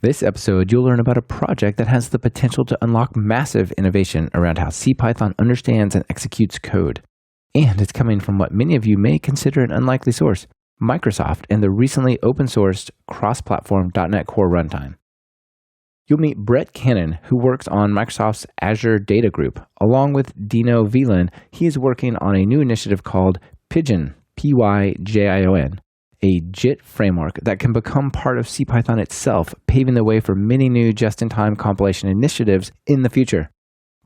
This episode, you'll learn about a project that has the potential to unlock massive innovation around how CPython understands and executes code. And it's coming from what many of you may consider an unlikely source, Microsoft and the recently open-sourced cross-platform .NET Core runtime. You'll meet Brett Cannon, who works on Microsoft's Azure Data Group. Along with Dino Viehland, he is working on a new initiative called Pigeon, Pyjion, a JIT framework that can become part of CPython itself, paving the way for many new just-in-time compilation initiatives in the future.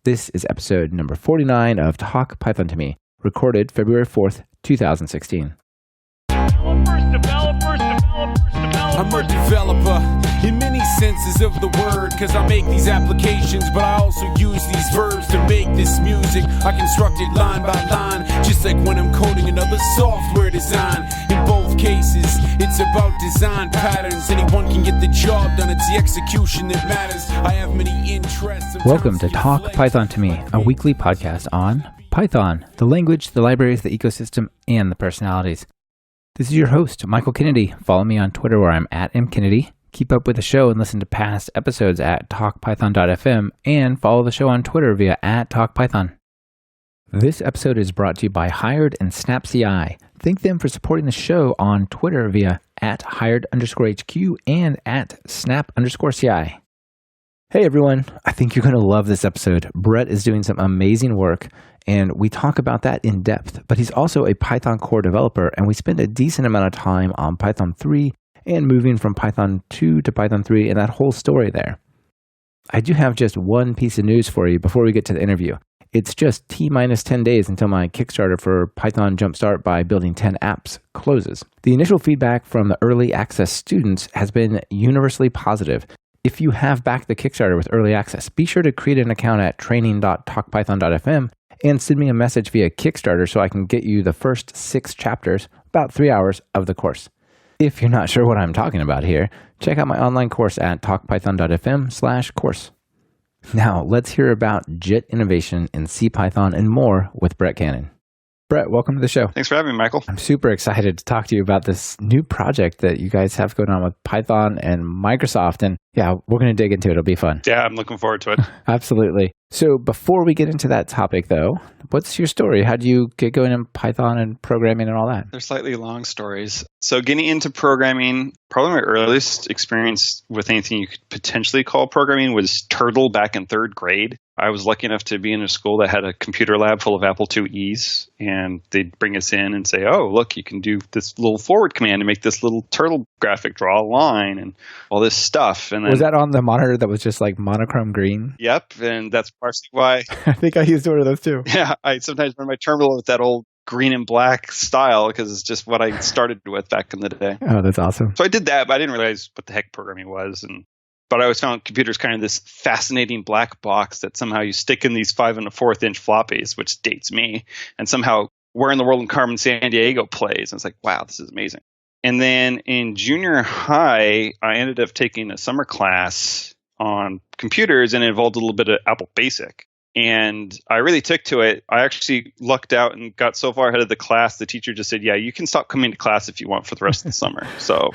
This is episode number 49 of Talk Python to Me, recorded February 4th, 2016. I'm a developer in many senses of the word, cause I make these applications, but I also use these verbs to make this music. I construct it line by line, just like when I'm coding another software design. In both cases, it's about design patterns. Anyone can get the job done, it's the execution that matters. I have many interests. Welcome to Talk Python to Me, a weekly podcast on Python, the language, the libraries, the ecosystem, and the personalities. This is your host, Michael Kennedy. Follow me on Twitter where I'm at mkennedy. Keep up with the show and listen to past episodes at talkpython.fm and follow the show on Twitter via @talkpython. This episode is brought to you by Hired and SnapCI. Thank them for supporting the show on Twitter via @hired_HQ and @snap_CI. Hey everyone, I think you're going to love this episode. Brett is doing some amazing work, and we talk about that in depth, but he's also a Python core developer, and we spend a decent amount of time on Python 3 and moving from Python 2 to Python 3 and that whole story there. I do have just one piece of news for you before we get to the interview. It's just T-minus 10 days until my Kickstarter for Python Jumpstart by Building 10 Apps closes. The initial feedback from the early access students has been universally positive. If you have backed the Kickstarter with early access, be sure to create an account at training.talkpython.fm and send me a message via Kickstarter so I can get you the first 6 chapters, about 3 hours of the course. If you're not sure what I'm talking about here, check out my online course at talkpython.fm/course. Now, let's hear about JIT innovation in CPython and more with Brett Cannon. Brett, welcome to the show. Thanks for having me, Michael. I'm super excited to talk to you about this new project that you guys have going on with Python and Microsoft. And yeah, we're going to dig into it. It'll be fun. Yeah, I'm looking forward to it. Absolutely. So before we get into that topic, though, what's your story? How do you get going in Python and programming and all that? They're slightly long stories. So getting into programming, probably my earliest experience with anything you could potentially call programming was Turtle back in 3rd grade. I was lucky enough to be in a school that had a computer lab full of Apple IIes, and they'd bring us in and say, oh, look, you can do this little forward command to make this little turtle graphic draw a line and all this stuff. And then, was that on the monitor that was just like monochrome green? Yep, and that's partially why. I think I used one of those too. Yeah, I sometimes run my terminal with that old green and black style because it's just what I started with back in the day. Oh, that's awesome. So I did that, but I didn't realize what the heck programming was. But I always found computers kind of this fascinating black box that somehow you stick in these 5 1/4 inch floppies, which dates me, and somehow Where in the World in Carmen Sandiego plays. And it's like, wow, this is amazing. And then in junior high, I ended up taking a summer class on computers, and it involved a little bit of Apple Basic. And I really took to it. I actually lucked out and got so far ahead of the class, the teacher just said, yeah, you can stop coming to class if you want for the rest of the summer. So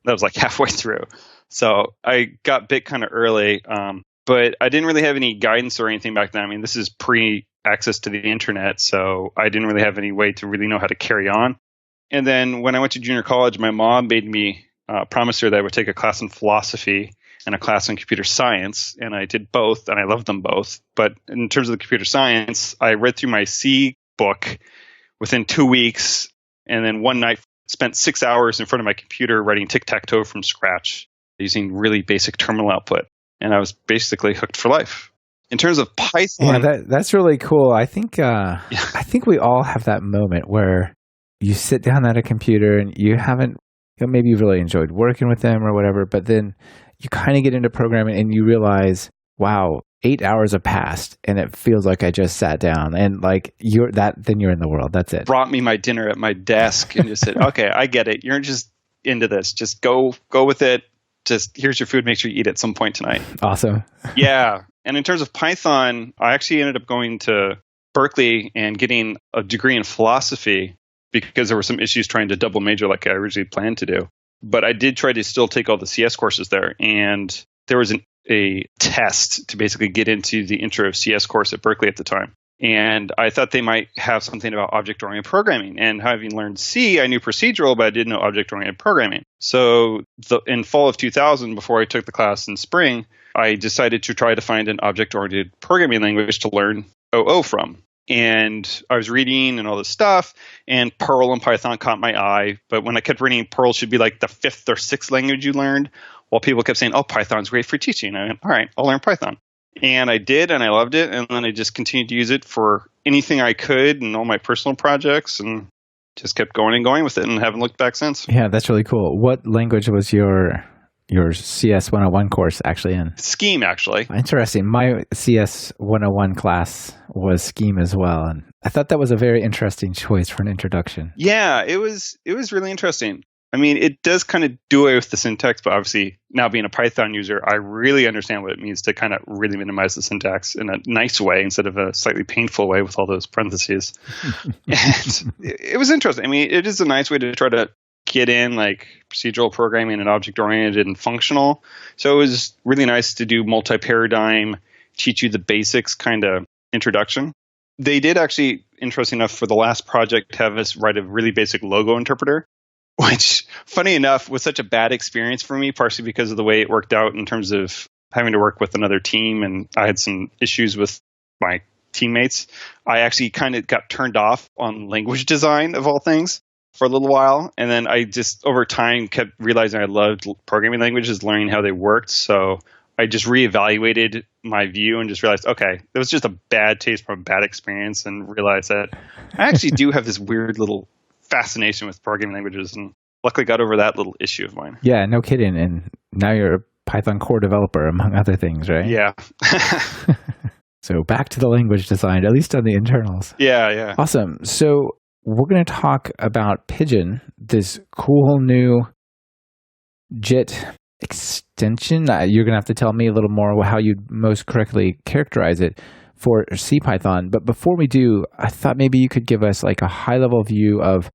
that was like halfway through. So I got bit kind of early, but I didn't really have any guidance or anything back then. I mean, this is pre-access to the internet, so I didn't really have any way to really know how to carry on. And then when I went to junior college, my mom made me promise her that I would take a class in philosophy and a class in computer science, and I did both, and I loved them both. But in terms of the computer science, I read through my C book within 2 weeks, and then one night spent 6 hours in front of my computer writing tic-tac-toe from scratch using really basic terminal output, and I was basically hooked for life. In terms of Python, yeah, that's really cool. I think I think we all have that moment where you sit down at a computer and you haven't, maybe you've really enjoyed working with them or whatever, but then you kind of get into programming and you realize, wow, 8 hours have passed and it feels like I just sat down, and like then you're in the world. That's it. Brought me my dinner at my desk and just said, okay, I get it. You're just into this. Just go with it. Just here's your food. Make sure you eat at some point tonight. Awesome. Yeah. And in terms of Python, I actually ended up going to Berkeley and getting a degree in philosophy because there were some issues trying to double major like I originally planned to do. But I did try to still take all the CS courses there. And there was a test to basically get into the Intro of CS course at Berkeley at the time. And I thought they might have something about object-oriented programming. And having learned C, I knew procedural, but I didn't know object-oriented programming. So in fall of 2000, before I took the class in spring, I decided to try to find an object-oriented programming language to learn OO from. And I was reading and all this stuff, and Perl and Python caught my eye. But when I kept reading, Perl should be like the 5th or 6th language you learned, while people kept saying, oh, Python's great for teaching. I went, all right, I'll learn Python. And I did, and I loved it. And then I just continued to use it for anything I could and all my personal projects, and just kept going and going with it and haven't looked back since. Yeah, that's really cool. What language was your CS 101 course actually in? Scheme, actually. Interesting. My CS 101 class was Scheme as well. And I thought that was a very interesting choice for an introduction. Yeah, it was really interesting. I mean, it does kind of do away with the syntax, but obviously now being a Python user, I really understand what it means to kind of really minimize the syntax in a nice way instead of a slightly painful way with all those parentheses. And it was interesting. I mean, it is a nice way to try to get in like procedural programming and object-oriented and functional. So it was really nice to do multi-paradigm, teach you the basics kind of introduction. They did actually, interesting enough, for the last project, have us write a really basic logo interpreter, which, funny enough, was such a bad experience for me, partially because of the way it worked out in terms of having to work with another team. And I had some issues with my teammates. I actually kind of got turned off on language design, of all things, for a little while. And then I just, over time, kept realizing I loved programming languages, learning how they worked. So I just reevaluated my view and just realized, okay, it was just a bad taste from a bad experience, and realized that I actually do have this weird little fascination with programming languages, and luckily got over that little issue of mine. Yeah, no kidding. And now you're a Python core developer, among other things, right? Yeah. So back to the language design, at least on the internals. Yeah. Awesome. So we're going to talk about Pigeon, this cool new JIT extension. You're going to have to tell me a little more how you'd most correctly characterize it for CPython. But before we do, I thought maybe you could give us like a high-level view of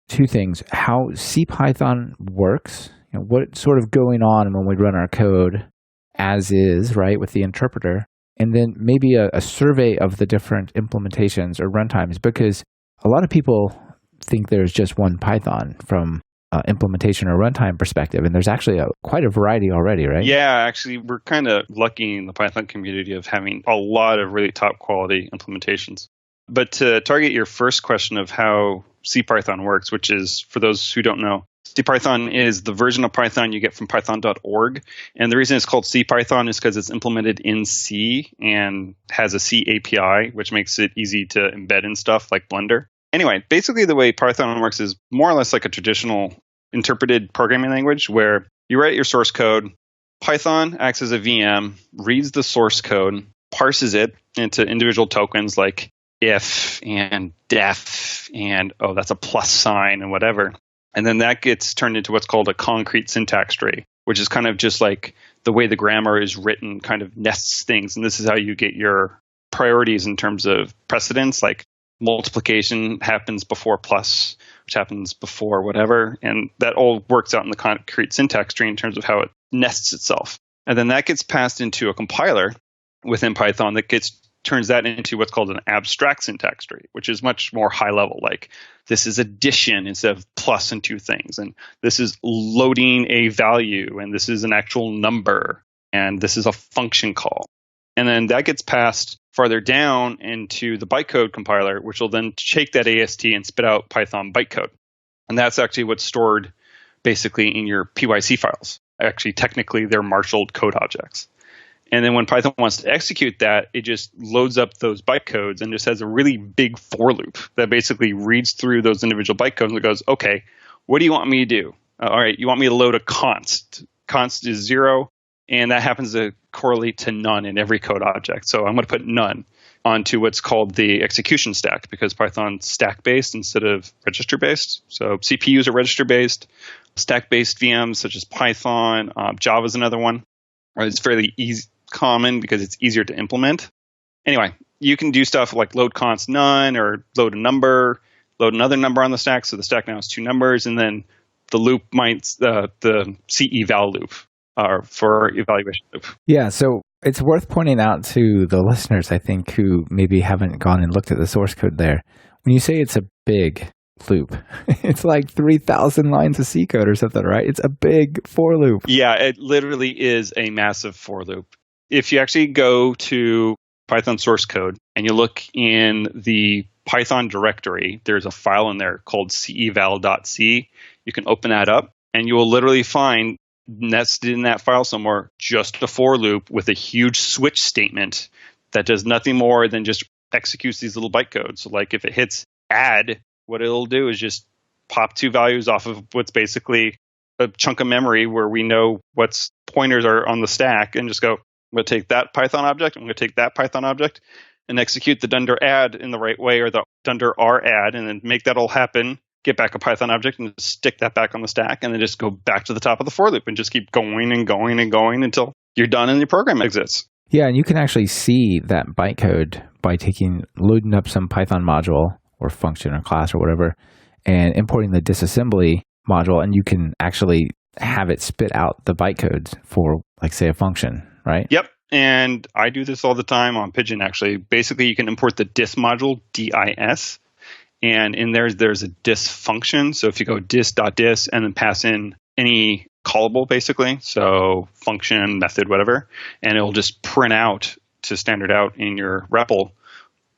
two things: how CPython works, what's sort of going on when we run our code as is, right, with the interpreter, and then maybe a survey of the different implementations or runtimes, because a lot of people think there's just one Python from implementation or runtime perspective, and there's actually quite a variety already, right? Yeah, actually, we're kind of lucky in the Python community of having a lot of really top quality implementations. But to target your first question of how CPython works, which is, for those who don't know, CPython is the version of Python you get from python.org. And the reason it's called CPython is because it's implemented in C and has a C API, which makes it easy to embed in stuff like Blender. Anyway, basically the way Python works is more or less like a traditional interpreted programming language where you write your source code, Python acts as a VM, reads the source code, parses it into individual tokens like if and def and, oh, that's a plus sign and whatever. And then that gets turned into what's called a concrete syntax tree, which is kind of just like the way the grammar is written kind of nests things. And this is how you get your priorities in terms of precedence, like multiplication happens before plus, which happens before whatever. And that all works out in the concrete syntax tree in terms of how it nests itself. And then that gets passed into a compiler within Python that turns that into what's called an abstract syntax tree, which is much more high level. Like this is addition instead of plus and two things. And this is loading a value. And this is an actual number. And this is a function call. And then that gets passed farther down into the bytecode compiler, which will then take that AST and spit out Python bytecode. And that's actually what's stored basically in your PYC files. Actually, technically, they're marshaled code objects. And then when Python wants to execute that, it just loads up those bytecodes and just has a really big for loop that basically reads through those individual bytecodes and goes, okay, what do you want me to do? All right, you want me to load a const. Const is 0. And that happens to correlate to none in every code object. So I'm going to put none onto what's called the execution stack, because Python's stack-based instead of register-based. So CPUs are register-based. Stack-based VMs such as Python, Java is another one. It's fairly common because it's easier to implement. Anyway, you can do stuff like load const none or load a number, load another number on the stack. So the stack now has two numbers, and then the loop might, the CEval loop for evaluation loop. Yeah, so it's worth pointing out to the listeners, I think, who maybe haven't gone and looked at the source code there. When you say it's a big loop, it's like 3,000 lines of C code or something, right? It's a big for loop. Yeah, it literally is a massive for loop. If you actually go to Python source code and you look in the Python directory, there's a file in there called ceval.c. You can open that up and you will literally find nested in that file somewhere just a for loop with a huge switch statement that does nothing more than just executes these little bytecodes. So like if it hits add, what it'll do is just pop two values off of what's basically a chunk of memory where we know what's pointers are on the stack and just go, I'm going to take that Python object, I'm going to take that Python object and execute the dunder add in the right way or the dunder r add and then make that all happen, get back a Python object and stick that back on the stack and then just go back to the top of the for loop and just keep going and going and going until you're done and your program exits. Yeah, and you can actually see that bytecode by loading up some Python module or function or class or whatever and importing the disassembly module, and you can actually have it spit out the bytecodes for, like, say, a function, right? Yep. And I do this all the time on Pigeon, actually. Basically, you can import the dis module, dis, and in there's a dis function. So if you go dis.dis and then pass in any callable, basically, so function, method, whatever, and it'll just print out to standard out in your REPL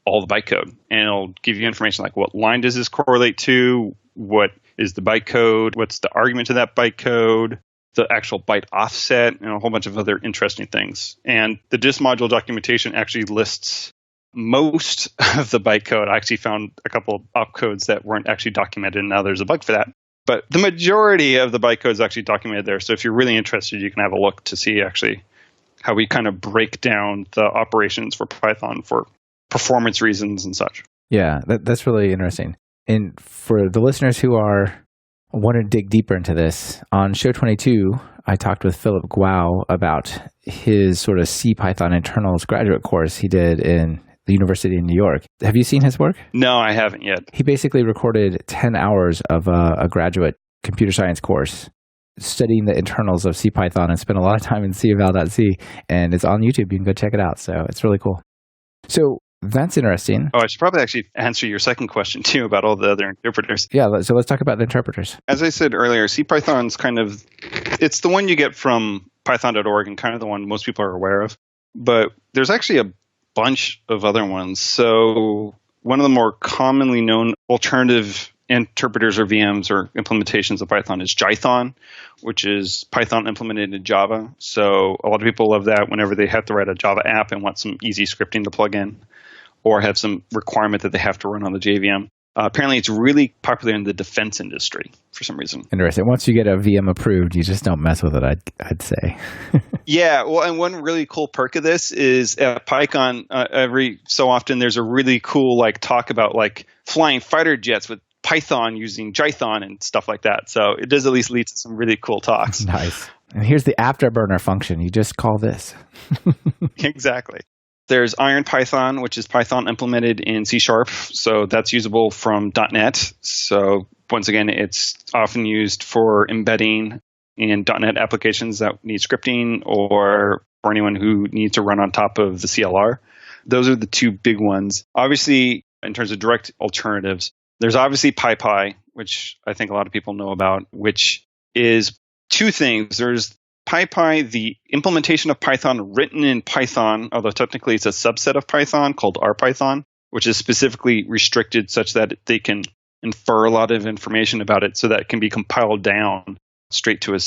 all the bytecode. And it'll give you information like what line does this correlate to, what is the bytecode, what's the argument to that bytecode, the actual byte offset, and a whole bunch of other interesting things. And the dis module documentation actually lists most of the bytecode. I actually found a couple of opcodes that weren't actually documented, and now there's a bug for that. But the majority of the bytecode is actually documented there. So if you're really interested, you can have a look to see actually how we kind of break down the operations for Python for performance reasons and such. Yeah, that's really interesting. And for the listeners who want to dig deeper into this, on show 22, I talked with Philip Guo about his sort of CPython internals graduate course he did in the University of New York. Have you seen his work? No, I haven't yet. He basically recorded 10 hours of a graduate computer science course studying the internals of CPython and spent a lot of time in ceval.c, and it's on YouTube. You can go check it out. So it's really cool. So that's interesting. Oh, I should probably actually answer your second question too about all the other interpreters. Yeah, so let's talk about the interpreters. As I said earlier, CPython's it's the one you get from python.org and kind of the one most people are aware of. But there's actually a bunch of other ones. So one of the more commonly known alternative interpreters or VMs or implementations of Python is Jython, which is Python implemented in Java. So a lot of people love that whenever they have to write a Java app and want some easy scripting to plug in or have some requirement that they have to run on the JVM. Apparently, it's really popular in the defense industry for some reason. Interesting. Once you get a VM approved, you just don't mess with it, I'd say. Yeah, well, and one really cool perk of this is at PyCon, every so often there's a really cool talk about flying fighter jets with Python using Jython and stuff like that. So it does at least lead to some really cool talks. Nice. And here's the afterburner function. You just call this. Exactly. There's IronPython, which is Python implemented in CSharp. So that's usable from .NET. So once again, it's often used for embedding in .NET applications that need scripting or for anyone who needs to run on top of the CLR. Those are the two big ones. Obviously, in terms of direct alternatives, there's obviously PyPy, which I think a lot of people know about, which is two things. There's PyPy, the implementation of Python written in Python, although technically it's a subset of Python called RPython, which is specifically restricted such that they can infer a lot of information about it so that it can be compiled down straight to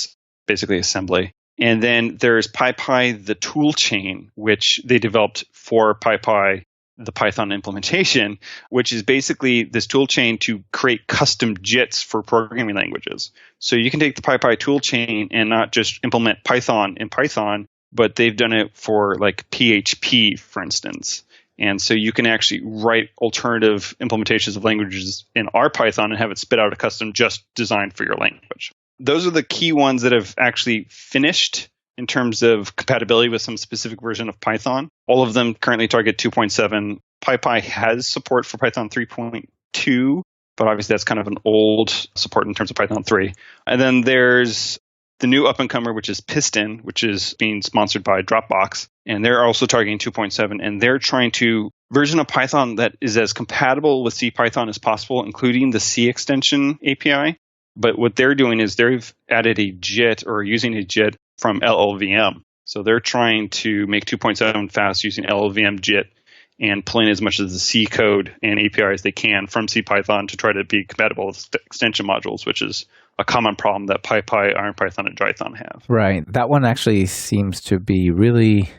basically assembly. And then there's PyPy, the toolchain, which they developed for PyPy, the Python implementation, which is basically this toolchain to create custom JITs for programming languages. So you can take the PyPy toolchain and not just implement Python in Python, but they've done it for PHP, for instance. And so you can actually write alternative implementations of languages in RPython and have it spit out a custom just designed for your language. Those are the key ones that have actually finished in terms of compatibility with some specific version of Python. All of them currently target 2.7. PyPy has support for Python 3.2. but obviously that's kind of an old support in terms of Python 3. And then there's the new up-and-comer, which is Piston, which is being sponsored by Dropbox. And they're also targeting 2.7, and they're trying to version of Python that is as compatible with CPython as possible, including the C extension API. But what they're doing is they've added a JIT or using a JIT from LLVM. So they're trying to make 2.7 fast using LLVM JIT and pulling as much of the C code and API as they can from CPython to try to be compatible with extension modules, which is a common problem that PyPy, IronPython, and JIT have. Right. That one actually seems to be really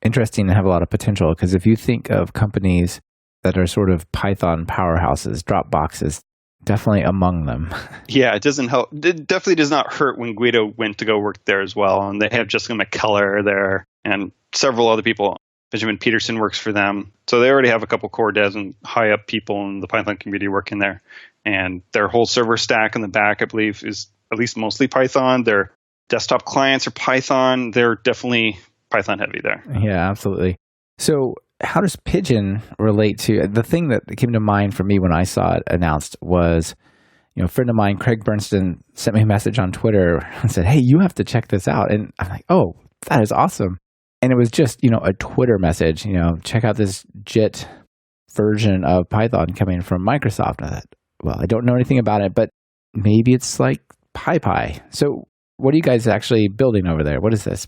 interesting and have a lot of potential, because if you think of companies that are sort of Python powerhouses, Dropbox is definitely among them. Yeah, it doesn't help. It definitely does not hurt when Guido went to go work there as well. And they have Jessica McKellar there and several other people. Benjamin Peterson works for them. So they already have a couple core devs and high up people in the Python community working there. And their whole server stack in the back, I believe, is at least mostly Python. Their desktop clients are Python. They're definitely Python heavy there. Yeah, absolutely. So how does Pigeon relate to the thing that came to mind for me when I saw it announced was, a friend of mine, Craig Bernstein, sent me a message on Twitter and said, "Hey, you have to check this out." And I'm like, "Oh, that is awesome." And it was just, a Twitter message, check out this JIT version of Python coming from Microsoft. And I thought, well, I don't know anything about it, but maybe it's like PyPy. So what are you guys actually building over there? What is this?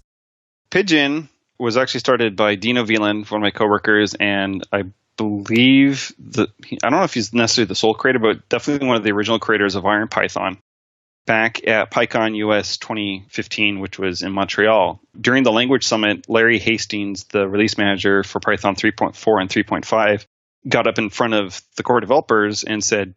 Pigeon was actually started by Dino Viehland, one of my coworkers, and I believe I don't know if he's necessarily the sole creator, but definitely one of the original creators of IronPython back at PyCon US 2015, which was in Montreal. During the language summit, Larry Hastings, the release manager for Python 3.4 and 3.5, got up in front of the core developers and said,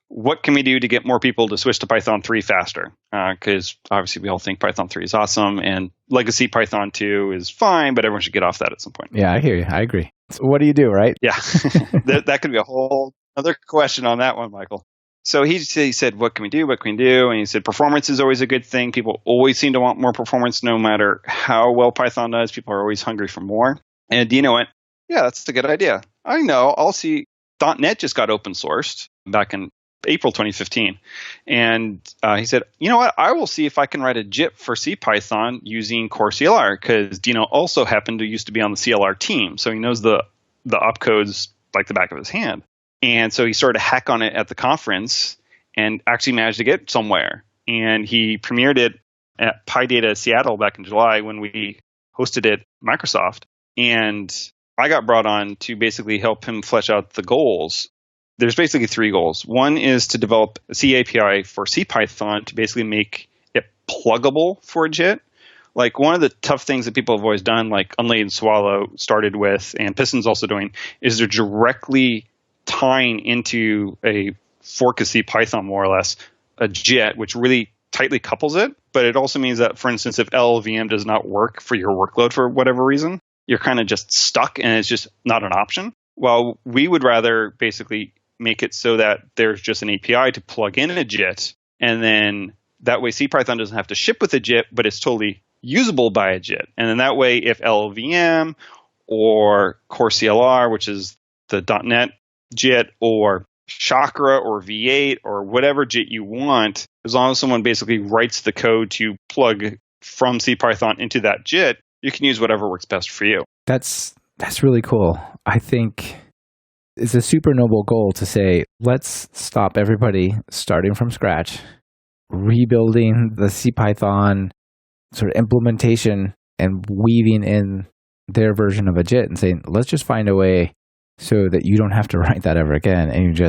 what can we do to get more people to switch to Python 3 faster? Because obviously we all think Python 3 is awesome, and legacy Python 2 is fine, but everyone should get off that at some point. Yeah, I hear you. I agree. So what do you do, right? Yeah, that could be a whole other question on that one, Michael. So he said, what can we do? What can we do? And he said, performance is always a good thing. People always seem to want more performance no matter how well Python does. People are always hungry for more. And Dino went, yeah, that's a good idea. I know. I'll see. .NET just got open sourced back in April 2015. And he said, you know what? I will see if I can write a JIT for CPython using CoreCLR, because Dino also happened to used to be on the CLR team. So he knows the opcodes like the back of his hand. And so he started to hack on it at the conference and actually managed to get somewhere. And he premiered it at PyData Seattle back in July when we hosted it at Microsoft. And I got brought on to basically help him flesh out the goals. There's basically three goals. One is to develop a C API for CPython to basically make it pluggable for a JIT. Like one of the tough things that people have always done, like Unlaid and Swallow started with, and Piston's also doing, is they're directly tying into a fork of CPython, more or less, a JIT, which really tightly couples it. But it also means that, for instance, if LLVM does not work for your workload for whatever reason, you're kind of just stuck and it's just not an option. Well, we would rather basically make it so that there's just an API to plug in a JIT, and then that way CPython doesn't have to ship with a JIT, but it's totally usable by a JIT. And then that way, if LLVM or CoreCLR, which is the .NET JIT, or Chakra or V8 or whatever JIT you want, as long as someone basically writes the code to plug from CPython into that JIT, you can use whatever works best for you. That's really cool. I think it's a super noble goal to say, let's stop everybody starting from scratch, rebuilding the CPython sort of implementation and weaving in their version of a JIT and saying, let's just find a way so that you don't have to write that ever again, and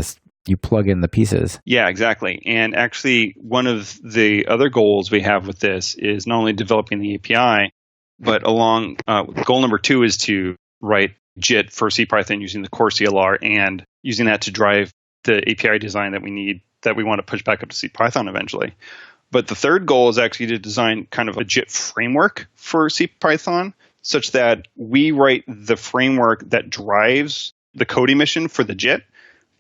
you plug in the pieces. Yeah, exactly. And actually, one of the other goals we have with this is not only developing the API, but goal number 2 is to write JIT for CPython using the CoreCLR and using that to drive the API design that we need, that we want to push back up to CPython eventually. But the third goal is actually to design kind of a JIT framework for CPython, such that we write the framework that drives the code emission for the JIT.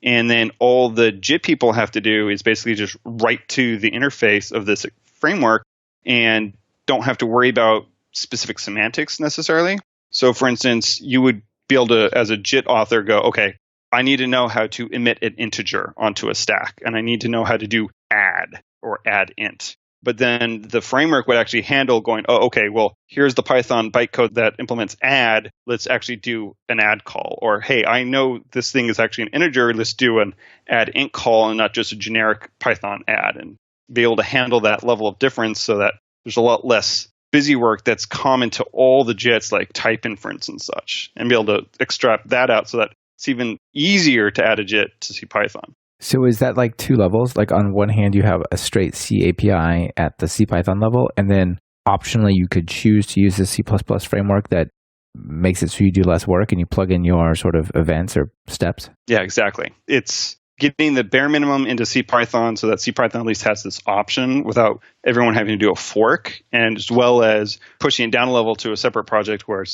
And then all the JIT people have to do is basically just write to the interface of this framework and don't have to worry about specific semantics necessarily. So for instance, you would be able to, as a JIT author, go, okay, I need to know how to emit an integer onto a stack, and I need to know how to do add or add int. But then the framework would actually handle going, oh, okay, well, here's the Python bytecode that implements add. Let's actually do an add call. Or, hey, I know this thing is actually an integer. Let's do an add int call and not just a generic Python add, and be able to handle that level of difference so that there's a lot less busy work that's common to all the JITs, like type inference and such, and be able to extract that out so that it's even easier to add a JIT to CPython. So is that like two levels? Like on one hand, you have a straight C API at the CPython level, and then optionally you could choose to use the C++ framework that makes it so you do less work and you plug in your sort of events or steps? Yeah, exactly. It's getting the bare minimum into CPython so that CPython at least has this option without everyone having to do a fork, and as well as pushing it down a level to a separate project where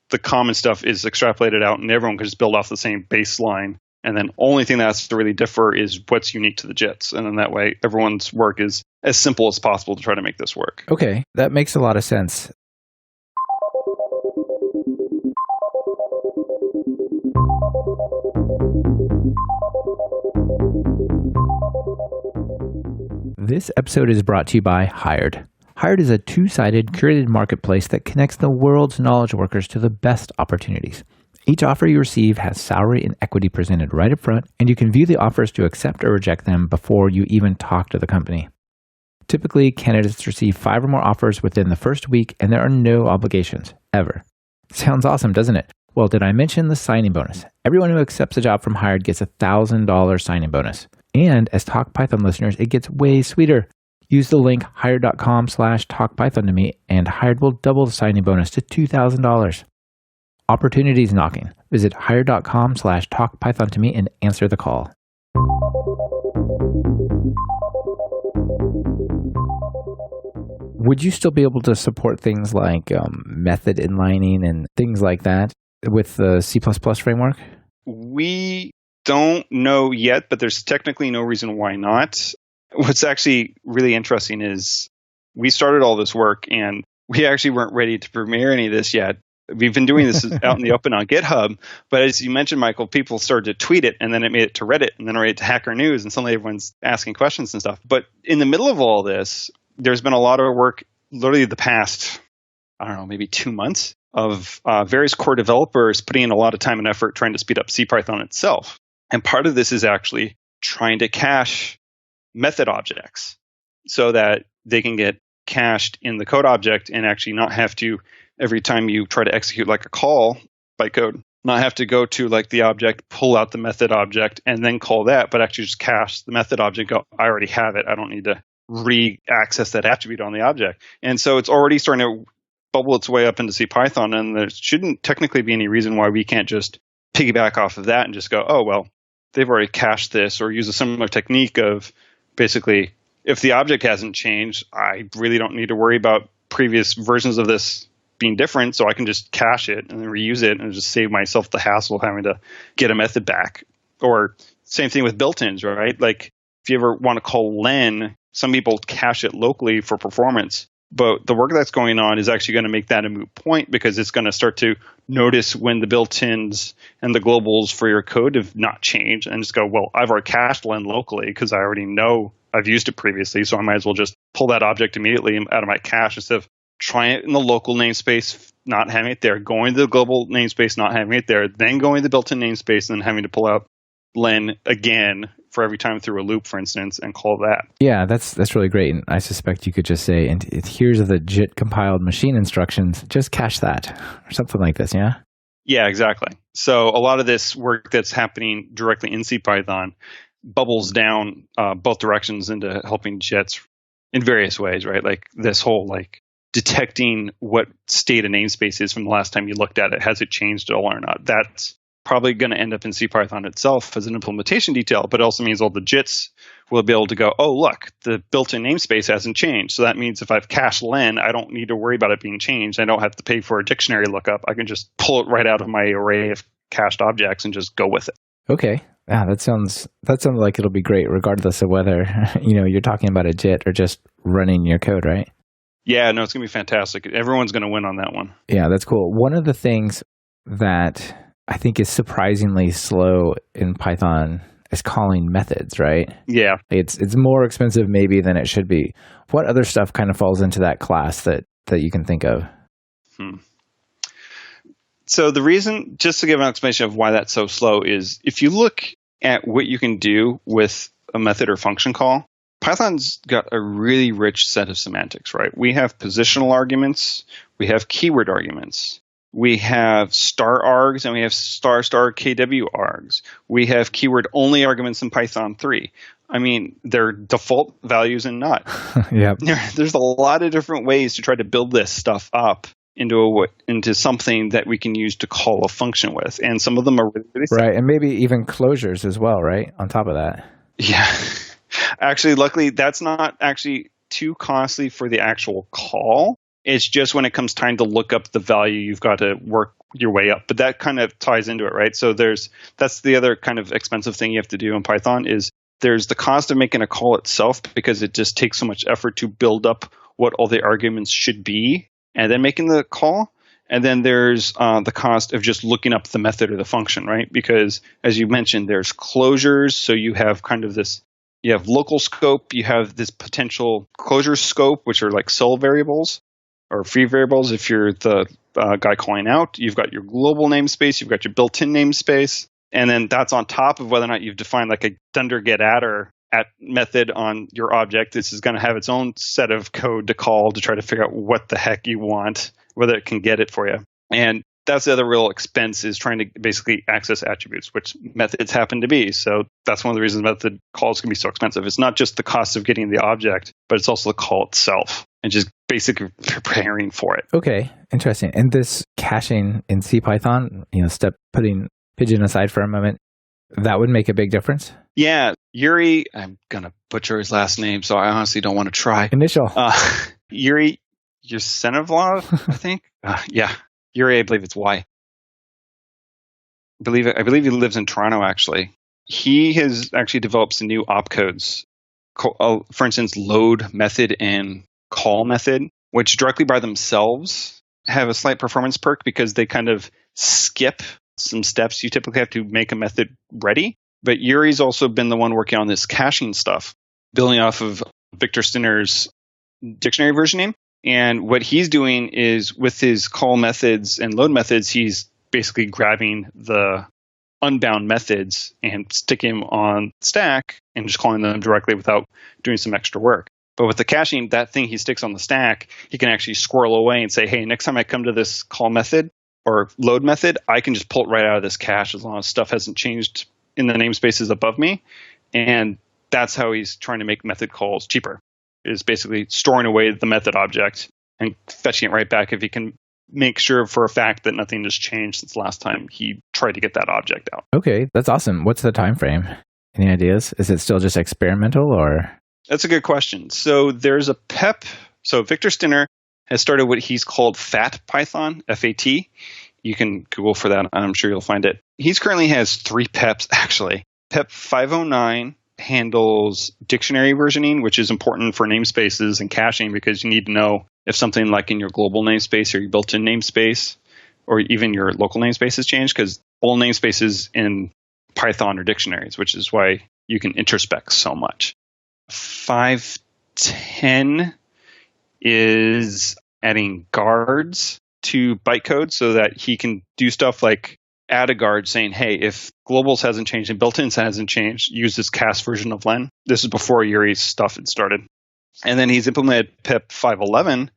the common stuff is extrapolated out and everyone can just build off the same baseline. And then only thing that has to really differ is what's unique to the JITs. And then that way, everyone's work is as simple as possible to try to make this work. Okay, that makes a lot of sense. This episode is brought to you by Hired. Hired is a two-sided curated marketplace that connects the world's knowledge workers to the best opportunities. Each offer you receive has salary and equity presented right up front, and you can view the offers to accept or reject them before you even talk to the company. Typically, candidates receive 5 or more offers within the first week, and there are no obligations, ever. Sounds awesome, doesn't it? Well, did I mention the signing bonus? Everyone who accepts a job from Hired gets a $1,000 signing bonus. And as TalkPython listeners, it gets way sweeter. Use the link hired.com/talkpython to me, and Hired will double the signing bonus to $2,000. Opportunities knocking. Visit hired.com/talkpython to me and answer the call. Would you still be able to support things like method inlining and things like that with the C++ framework? We don't know yet, but there's technically no reason why not. What's actually really interesting is we started all this work and we actually weren't ready to premiere any of this yet. We've been doing this out in the open on GitHub, but as you mentioned, Michael, people started to tweet it, and then it made it to Reddit, and then Reddit to Hacker News, and suddenly everyone's asking questions and stuff. But in the middle of all this, there's been a lot of work, literally the past, I don't know, maybe 2 months, of various core developers putting in a lot of time and effort trying to speed up CPython itself. And part of this is actually trying to cache method objects so that they can get cached in the code object and actually not have to, every time you try to execute like a call by code, not have to go to like the object, pull out the method object, and then call that, but actually just cache the method object, go, I already have it. I don't need to re-access that attribute on the object. And so it's already starting to bubble its way up into CPython, and there shouldn't technically be any reason why we can't just piggyback off of that and just go, oh, well, they've already cached this, or use a similar technique of basically, if the object hasn't changed, I really don't need to worry about previous versions of this being different, so I can just cache it and then reuse it and just save myself the hassle of having to get a method back. Or same thing with built-ins, right? Like if you ever want to call len, some people cache it locally for performance, but the work that's going on is actually going to make that a moot point because it's going to start to notice when the built-ins and the globals for your code have not changed and just go, well, I've already cached len locally because I already know I've used it previously, so I might as well just pull that object immediately out of my cache instead of trying it in the local namespace, not having it there, going to the global namespace, not having it there, then going to the built-in namespace and then having to pull out len again for every time through a loop, for instance, and call that. Yeah, that's really great. And I suspect you could just say, and here's the JIT compiled machine instructions, just cache that, or something like this, yeah? Yeah, exactly. So a lot of this work that's happening directly in CPython bubbles down both directions into helping JITs in various ways, right? Like this whole like detecting what state a namespace is from the last time you looked at it. Has it changed at all or not? That's probably going to end up in CPython itself as an implementation detail, but it also means all the JITs will be able to go, oh, look, the built-in namespace hasn't changed. So that means if I've cached len, I don't need to worry about it being changed. I don't have to pay for a dictionary lookup. I can just pull it right out of my array of cached objects and just go with it. Okay. Yeah, that sounds like it'll be great regardless of whether, you're talking about a JIT or just running your code, right? Yeah, no, it's going to be fantastic. Everyone's going to win on that one. Yeah, that's cool. One of the things that I think is surprisingly slow in Python is calling methods, right? Yeah. It's more expensive maybe than it should be. What other stuff kind of falls into that class that you can think of? So the reason, just to give an explanation of why that's so slow, is if you look at what you can do with a method or function call, Python's got a really rich set of semantics, right? We have positional arguments, we have keyword arguments, we have star args, and we have star KW args. We have keyword only arguments in Python 3. I mean, they're default values and not. Yep. There's a lot of different ways to try to build this stuff up into something that we can use to call a function with. And some of them are really simple. Right, and maybe even closures as well, right? On top of that. Yeah. Actually, luckily, that's not actually too costly for the actual call. It's just when it comes time to look up the value, you've got to work your way up. But that kind of ties into it, right? So that's the other kind of expensive thing you have to do in Python is there's the cost of making a call itself because it just takes so much effort to build up what all the arguments should be and then making the call. And then there's the cost of just looking up the method or the function, right? Because as you mentioned, there's closures. So you have kind of this, you have local scope, you have this potential closure scope, which are like cell variables or free variables. If you're the guy calling out, you've got your global namespace, you've got your built-in namespace. And then that's on top of whether or not you've defined like a dunder get adder at method on your object. This is going to have its own set of code to call to try to figure out what the heck you want, whether it can get it for you. And that's the other real expense is trying to basically access attributes, which methods happen to be. So that's one of the reasons method calls can be so expensive. It's not just the cost of getting the object, but it's also the call itself and just basically preparing for it. Okay, interesting. And this caching in CPython, putting Pigeon aside for a moment, that would make a big difference? Yeah. Yuri, I'm going to butcher his last name, so I honestly don't want to try. Initial. Yuri Yersenovlov, I think. Yeah. Yuri, I believe it's Y. I believe he lives in Toronto, actually. He has actually developed some new opcodes. For instance, load method and call method, which directly by themselves have a slight performance perk because they kind of skip some steps you typically have to make a method ready. But Yuri's also been the one working on this caching stuff, building off of Victor Stinner's dictionary versioning. And what he's doing is with his call methods and load methods, he's basically grabbing the unbound methods and sticking them on stack and just calling them directly without doing some extra work. But with the caching, that thing he sticks on the stack, he can actually squirrel away and say, hey, next time I come to this call method or load method, I can just pull it right out of this cache as long as stuff hasn't changed in the namespaces above me. And that's how he's trying to make method calls cheaper, is basically storing away the method object and fetching it right back if he can make sure for a fact that nothing has changed since last time he tried to get that object out. Okay, that's awesome. What's the time frame? Any ideas? Is it still just experimental or? That's a good question. So there's a PEP. So Victor Stinner has started what he's called FAT Python, F-A-T. You can Google for that. I'm sure you'll find it. He's currently has 3 PEPs, actually. PEP 509 handles dictionary versioning, which is important for namespaces and caching because you need to know if something like in your global namespace or your built-in namespace or even your local namespace has changed, because all namespaces in Python are dictionaries, which is why you can introspect so much. 510 is adding guards to bytecode so that he can do stuff like add a guard saying, hey, if globals hasn't changed and built-ins hasn't changed, use this cast version of len. This is before Yuri's stuff had started. And then he's implemented PEP 511.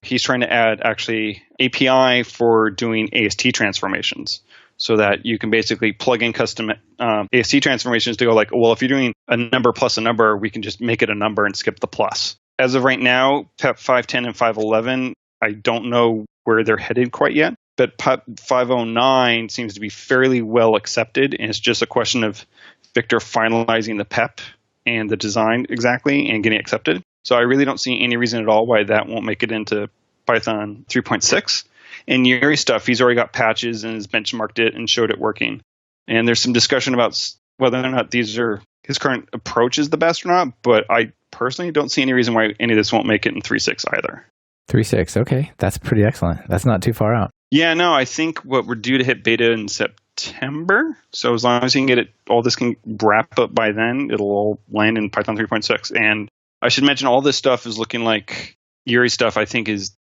He's trying to add actually API for doing AST transformations so that you can basically plug in custom AST transformations to go like, well, if you're doing a number plus a number, we can just make it a number and skip the plus. As of right now, PEP 510 and 511, I don't know where they're headed quite yet. But PEP 509 seems to be fairly well accepted, and it's just a question of Victor finalizing the PEP and the design exactly and getting accepted. So I really don't see any reason at all why that won't make it into Python 3.6. And Yuri stuff, he's already got patches and has benchmarked it and showed it working. And there's some discussion about whether or not his current approach is the best or not, but I personally don't see any reason why any of this won't make it in 3.6 either. 3.6, okay. That's pretty excellent. That's not too far out. Yeah, no, I think what we're due to hit beta in September. So as long as you can get it, all this can wrap up by then, it'll all land in Python 3.6. And I should mention all this stuff is looking like Yuri stuff, I think, is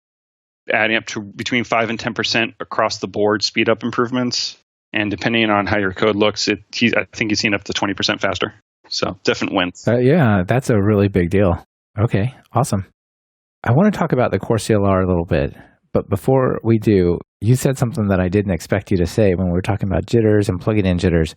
adding up to between 5 and 10% across the board speed up improvements. And depending on how your code looks, I think he's seen up to 20% faster. So definite wins. Yeah, that's a really big deal. Okay, awesome. I want to talk about the CoreCLR a little bit. But before we do, you said something that I didn't expect you to say when we were talking about jitters and plugging in jitters,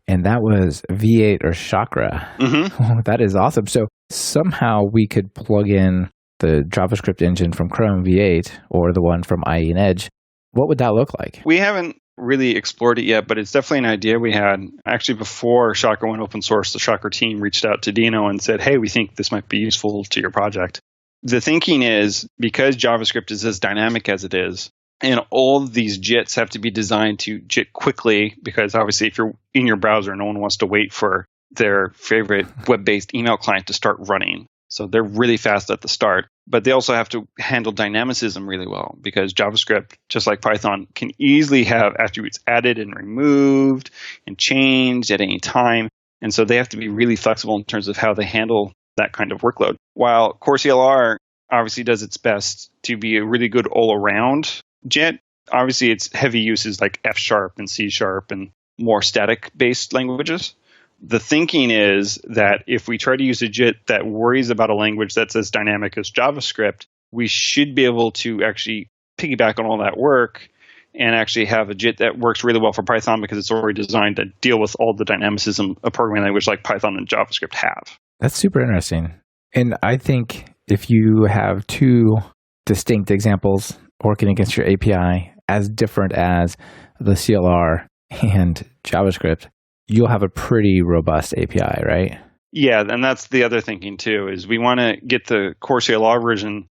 and that was V8 or Chakra. Mm-hmm. That is awesome. So somehow we could plug in the JavaScript engine from Chrome V8 or the one from IE and Edge. What would that look like? We haven't really explored it yet, but it's definitely an idea we had. Actually, before Chakra went open source, the Chakra team reached out to Dino and said, hey, we think this might be useful to your project. The thinking is, because JavaScript is as dynamic as it is, and all of these JITs have to be designed to JIT quickly, because obviously if you're in your browser, no one wants to wait for their favorite web-based email client to start running. So they're really fast at the start. But they also have to handle dynamicism really well, because JavaScript, just like Python, can easily have attributes added and removed and changed at any time. And so they have to be really flexible in terms of how they handle that kind of workload. While CoreCLR obviously does its best to be a really good all-around JIT, obviously its heavy uses like F# and C# and more static-based languages. The thinking is that if we try to use a JIT that worries about a language that's as dynamic as JavaScript, we should be able to actually piggyback on all that work and actually have a JIT that works really well for Python, because it's already designed to deal with all the dynamicism a programming language like Python and JavaScript have. That's super interesting. And I think if you have two distinct examples working against your API as different as the CLR and JavaScript, you'll have a pretty robust API, right? Yeah, and that's the other thinking too, is we want to get the CoreCLR version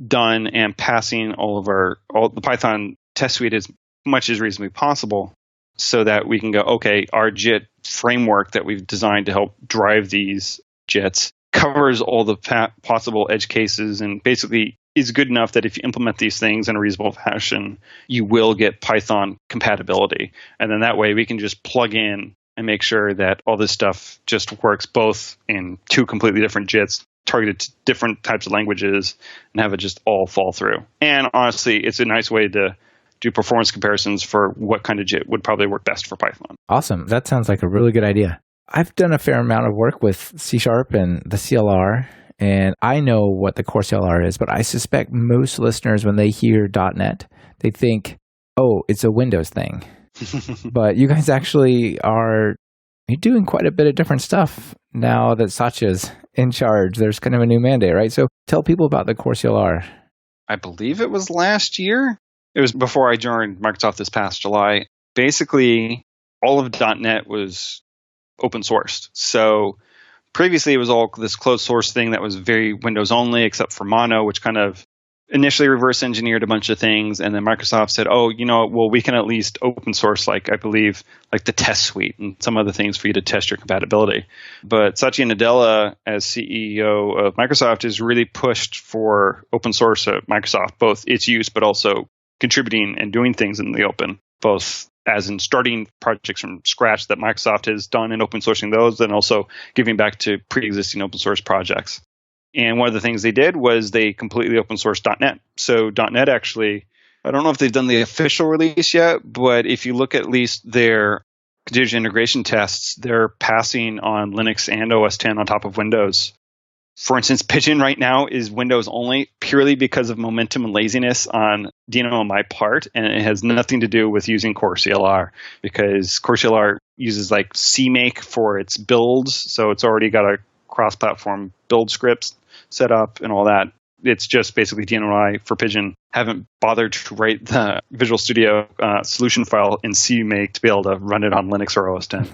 done and passing all the Python test suite as much as reasonably possible, so that we can go, okay, our JIT framework that we've designed to help drive these JITs covers all the possible edge cases, and basically is good enough that if you implement these things in a reasonable fashion, you will get Python compatibility. And then that way we can just plug in and make sure that all this stuff just works both in two completely different JITs, targeted to different types of languages, and have it just all fall through. And honestly, it's a nice way to do performance comparisons for what kind of JIT would probably work best for Python. Awesome. That sounds like a really good idea. I've done a fair amount of work with C# and the CLR, and I know what the CoreCLR is, but I suspect most listeners, when they hear .NET, they think, oh, it's a Windows thing. But you guys actually are doing quite a bit of different stuff now that Satya's in charge. There's kind of a new mandate, right? So tell people about the CoreCLR. I believe it was last year. It was before I joined Microsoft this past July. Basically, all of .NET was open sourced. So previously, it was all this closed source thing that was very Windows only, except for Mono, which kind of initially reverse engineered a bunch of things. And then Microsoft said, oh, well, we can at least open source, I believe, the test suite and some other things for you to test your compatibility. But Satya Nadella, as CEO of Microsoft, has really pushed for open source at Microsoft, both its use, but also contributing and doing things in the open, both as in starting projects from scratch that Microsoft has done and open sourcing those, and also giving back to pre-existing open source projects. And one of the things they did was they completely open sourced .NET. So .NET actually, I don't know if they've done the official release yet, but if you look at least their continuous integration tests, they're passing on Linux and OS X on top of Windows. For instance, Pigeon right now is Windows only, purely because of momentum and laziness on Dino and my part, and it has nothing to do with using CoreCLR, because CoreCLR uses CMake for its builds, so it's already got a cross-platform build scripts set up and all that. It's just basically Dino and I for Pigeon haven't bothered to write the Visual Studio solution file in CMake to be able to run it on Linux or OS X.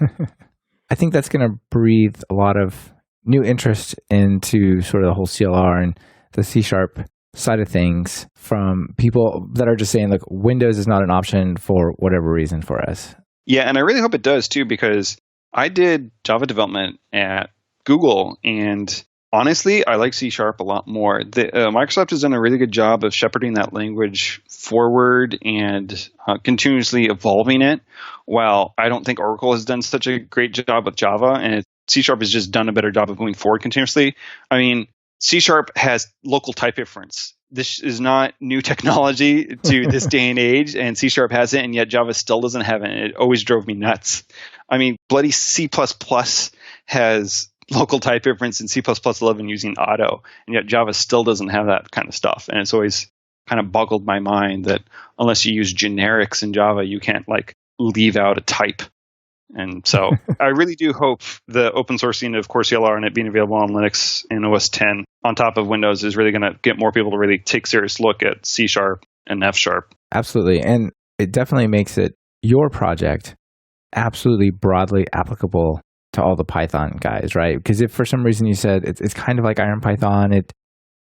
I think that's going to breathe a lot of new interest into sort of the whole CLR and the C# side of things from people that are just saying, look, Windows is not an option for whatever reason for us. Yeah, and I really hope it does too, because I did Java development at Google, and honestly, I like C# a lot more. Microsoft has done a really good job of shepherding that language forward and continuously evolving it, while I don't think Oracle has done such a great job with Java, and C# has just done a better job of moving forward continuously. I mean, C# has local type difference. This is not new technology to this day and age, and C# has it, and yet Java still doesn't have it. It always drove me nuts. I mean, bloody C++ has local type difference in C++11 using auto, and yet Java still doesn't have that kind of stuff. And it's always kind of boggled my mind that unless you use generics in Java, you can't like leave out a type. And so I really do hope the open sourcing of CoreCLR and it being available on Linux and OS X on top of Windows is really going to get more people to really take a serious look at C# and F#. Absolutely. And it definitely makes it your project absolutely broadly applicable to all the Python guys, right? Because if for some reason you said it's kind of like IronPython,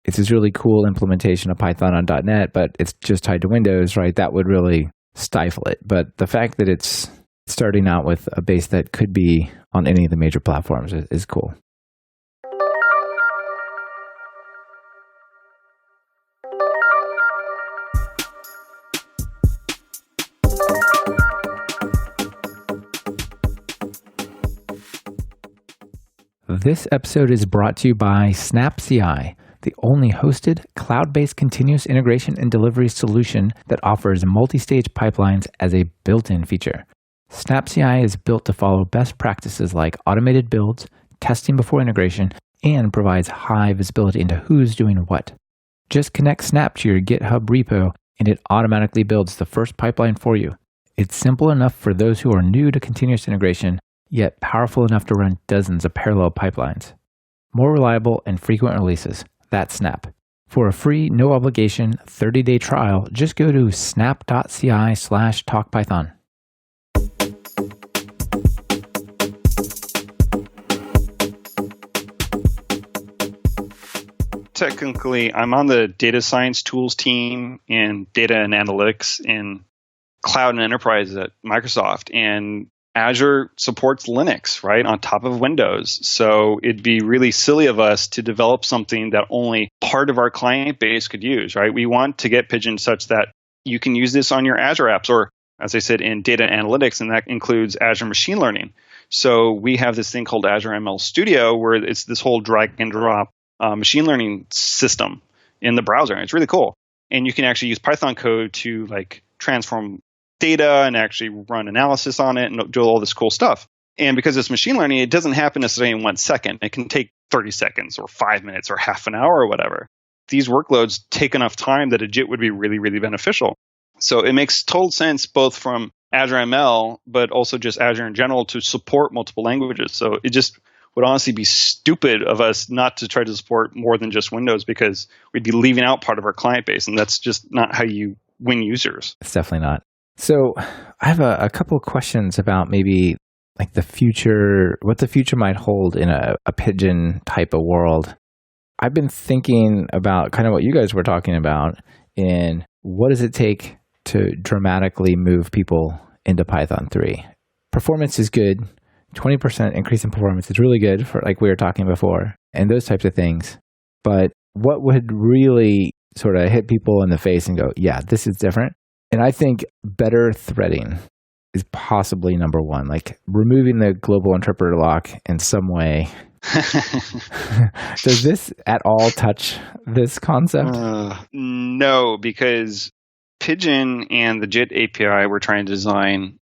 it's this really cool implementation of Python on .NET, but it's just tied to Windows, right? That would really stifle it. But the fact that it's starting out with a base that could be on any of the major platforms is cool. This episode is brought to you by SnapCI, the only hosted, cloud-based continuous integration and delivery solution that offers multi-stage pipelines as a built-in feature. SnapCI is built to follow best practices like automated builds, testing before integration, and provides high visibility into who's doing what. Just connect Snap to your GitHub repo, and it automatically builds the first pipeline for you. It's simple enough for those who are new to continuous integration, yet powerful enough to run dozens of parallel pipelines. More reliable and frequent releases. That's Snap. For a free, no obligation, 30-day trial, just go to snap.ci/talkpython. Technically, I'm on the data science tools team and data and analytics in cloud and enterprise at Microsoft. And Azure supports Linux, right, on top of Windows. So it'd be really silly of us to develop something that only part of our client base could use, right? We want to get Pigeon such that you can use this on your Azure apps, or as I said, in data analytics, and that includes Azure Machine Learning. So we have this thing called Azure ML Studio, where it's this whole drag and drop machine learning system in the browser. And it's really cool. And you can actually use Python code to like transform data and actually run analysis on it and do all this cool stuff. And because it's machine learning, it doesn't happen necessarily in 1 second. It can take 30 seconds or 5 minutes or half an hour or whatever. These workloads take enough time that a JIT would be really, really beneficial. So it makes total sense both from Azure ML, but also just Azure in general to support multiple languages. So it just would honestly be stupid of us not to try to support more than just Windows, because we'd be leaving out part of our client base. And that's just not how you win users. It's definitely not. So I have a couple of questions about maybe like the future, what the future might hold in a Pigeon type of world. I've been thinking about kind of what you guys were talking about in what does it take to dramatically move people into Python 3. Performance is good. 20% increase in performance is really good for like we were talking before and those types of things. But what would really sort of hit people in the face and go, yeah, this is different? And I think better threading is possibly number one, like removing the global interpreter lock in some way. Does this at all touch this concept? No, because Pigeon and the JIT API we're trying to design,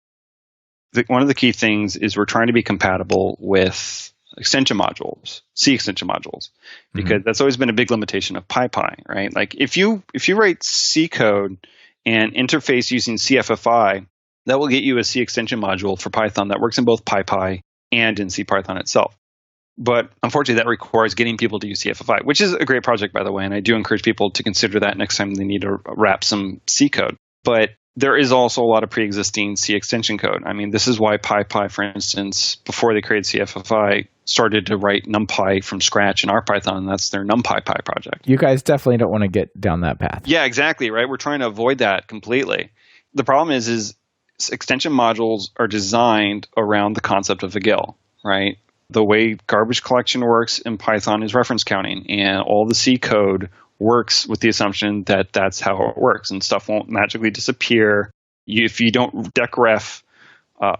one of the key things is we're trying to be compatible with extension modules, C extension modules, because that's always been a big limitation of PyPy, right? Like if you write C code and interface using CFFI, that will get you a C extension module for Python that works in both PyPy and in CPython itself. But unfortunately, that requires getting people to use CFFI, which is a great project, by the way. And I do encourage people to consider that next time they need to wrap some C code. But there is also a lot of pre-existing C extension code. I mean, this is why PyPy, for instance, before they created CFFI, started to write NumPy from scratch in IronPython. That's their NumPy project. You guys definitely don't want to get down that path. Yeah, exactly, right? We're trying to avoid that completely. The problem is extension modules are designed around the concept of a GIL, right? The way garbage collection works in Python is reference counting, and all the C code works with the assumption that that's how it works, and stuff won't magically disappear. If you don't decref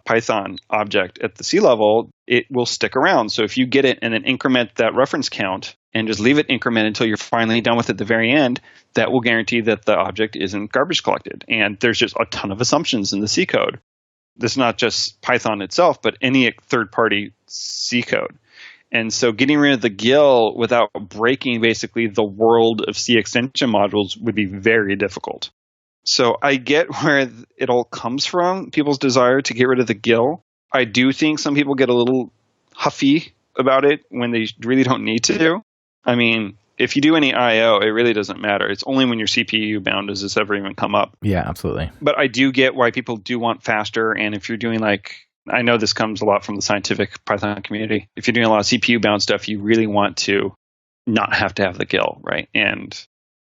Python object at the C level, it will stick around. So if you get it and then increment that reference count and just leave it increment until you're finally done with it at the very end, that will guarantee that the object isn't garbage collected. And there's just a ton of assumptions in the C code. This is not just Python itself, but any third-party C code. And so getting rid of the GIL without breaking basically the world of C extension modules would be very difficult. So I get where it all comes from, people's desire to get rid of the GIL. I do think some people get a little huffy about it when they really don't need to. I mean, if you do any I/O, it really doesn't matter. It's only when you're CPU bound does this ever even come up. Yeah, absolutely. But I do get why people do want faster. And if you're doing I know this comes a lot from the scientific Python community. If you're doing a lot of CPU bound stuff, you really want to not have to have the GIL, right? And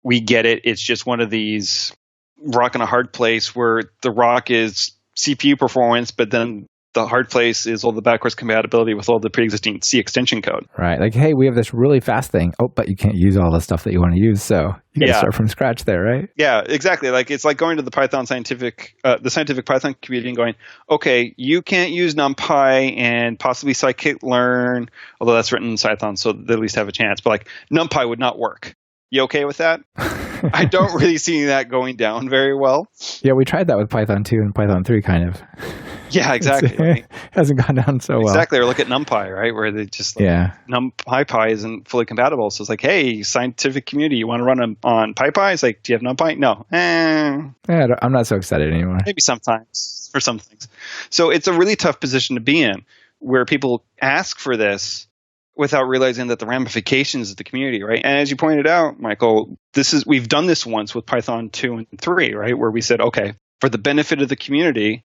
we get it. It's just one of these rock in a hard place where the rock is CPU performance, but then the hard place is all the backwards compatibility with all the pre-existing C extension code. Right. Like, hey, we have this really fast thing. Oh, but you can't use all the stuff that you want to use. So you got to start from scratch there, right? Yeah, exactly. It's like going to the scientific Python community and going, okay, you can't use NumPy and possibly scikit-learn, although that's written in Python, so they at least have a chance. But NumPy would not work. You okay with that? I don't really see that going down very well. Yeah, we tried that with Python 2 and Python 3, kind of. Yeah, exactly. It hasn't gone down so well. Exactly. Or look at NumPy, right? Where they just NumPy isn't fully compatible. So it's like, hey, scientific community, you want to run on PyPy? It's like, do you have NumPy? No. Yeah, I'm not so excited anymore. Maybe sometimes for some things. So it's a really tough position to be in, where people ask for this without realizing that the ramifications of the community, right? And as you pointed out, Michael, we've done this once with Python 2 and 3, right? Where we said, okay, for the benefit of the community,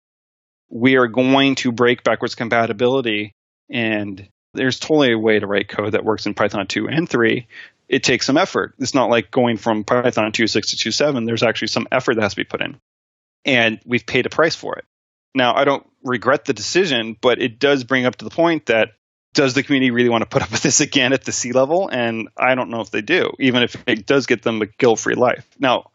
we are going to break backwards compatibility. And there's totally a way to write code that works in Python 2 and 3. It takes some effort. It's not like going from Python 2.6 to 2.7. There's actually some effort that has to be put in. And we've paid a price for it. Now, I don't regret the decision, but it does bring up to the point that does the community really want to put up with this again at the C level? And I don't know if they do, even if it does get them a GIL-free life. Now,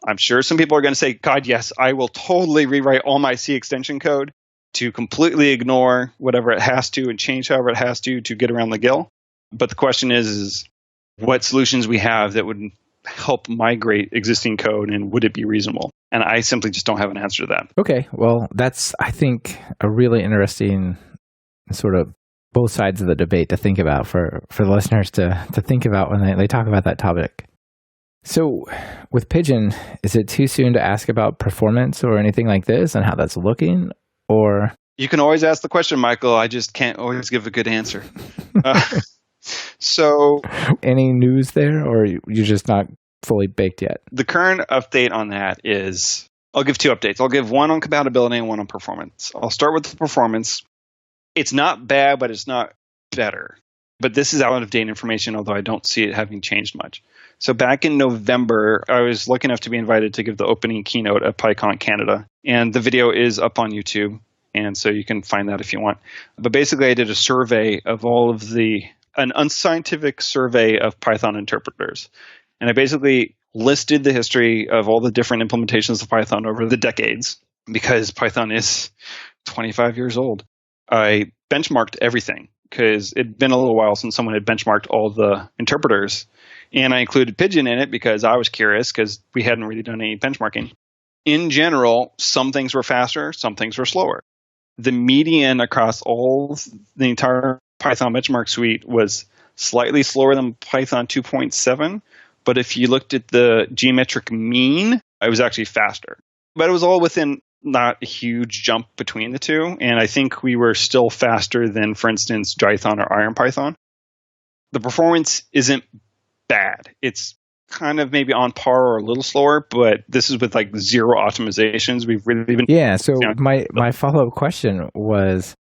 I'm sure some people are going to say, God, yes, I will totally rewrite all my C extension code to completely ignore whatever it has to and change however it has to get around the GIL. But the question is what solutions we have that would help migrate existing code, and would it be reasonable? And I simply just don't have an answer to that. Okay, well, that's, I think, a really interesting sort of both sides of the debate to think about for the listeners to think about when they talk about that topic. So with Pigeon, is it too soon to ask about performance or anything like this and how that's looking? Or you can always ask the question, Michael. I just can't always give a good answer. So any news there, or you're just not fully baked yet? The current update on that is, I'll give two updates. I'll give one on compatibility and one on performance. I'll start with the performance. It's not bad, but it's not better. But this is out of date information, although I don't see it having changed much. So back in November, I was lucky enough to be invited to give the opening keynote at PyCon Canada. And the video is up on YouTube. And so you can find that if you want. But basically, I did a survey of an unscientific survey of Python interpreters. And I basically listed the history of all the different implementations of Python over the decades, because Python is 25 years old. I benchmarked everything because it'd been a little while since someone had benchmarked all the interpreters. And I included Pigeon in it because I was curious, because we hadn't really done any benchmarking. In general, some things were faster, some things were slower. The median across the entire Python benchmark suite was slightly slower than Python 2.7. But if you looked at the geometric mean, it was actually faster. But it was all within not a huge jump between the two. And I think we were still faster than, for instance, Python or IronPython. The performance isn't bad. It's kind of maybe on par or a little slower, but this is with like zero optimizations. We've really been... Yeah, so my follow-up question was,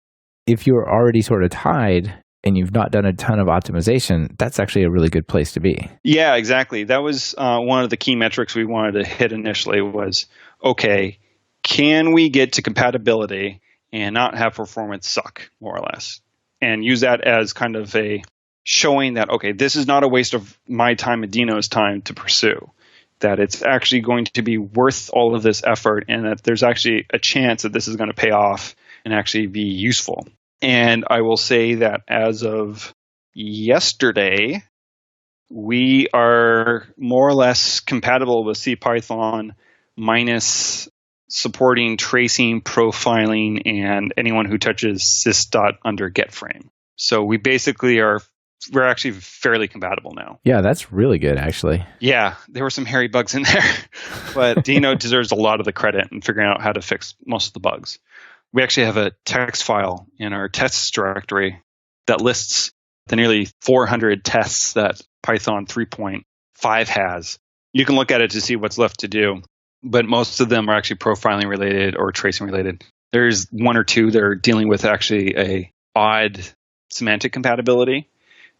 if you're already sort of tied and you've not done a ton of optimization, that's actually a really good place to be. Yeah, exactly. That was one of the key metrics we wanted to hit initially was, okay, can we get to compatibility and not have performance suck, more or less? and use that as kind of a showing that, okay, this is not a waste of my time and Dino's time to pursue, that it's actually going to be worth all of this effort and that there's actually a chance that this is going to pay off and actually be useful. And I will say that as of yesterday, we are more or less compatible with CPython minus supporting tracing, profiling, and anyone who touches sys. Under getFrame. So we basically we're actually fairly compatible now. Yeah, that's really good, actually. Yeah, there were some hairy bugs in there, but Dino deserves a lot of the credit in figuring out how to fix most of the bugs. We actually have a text file in our tests directory that lists the nearly 400 tests that Python 3.5 has. You can look at it to see what's left to do, but most of them are actually profiling related or tracing related. There's one or two that are dealing with actually a odd semantic compatibility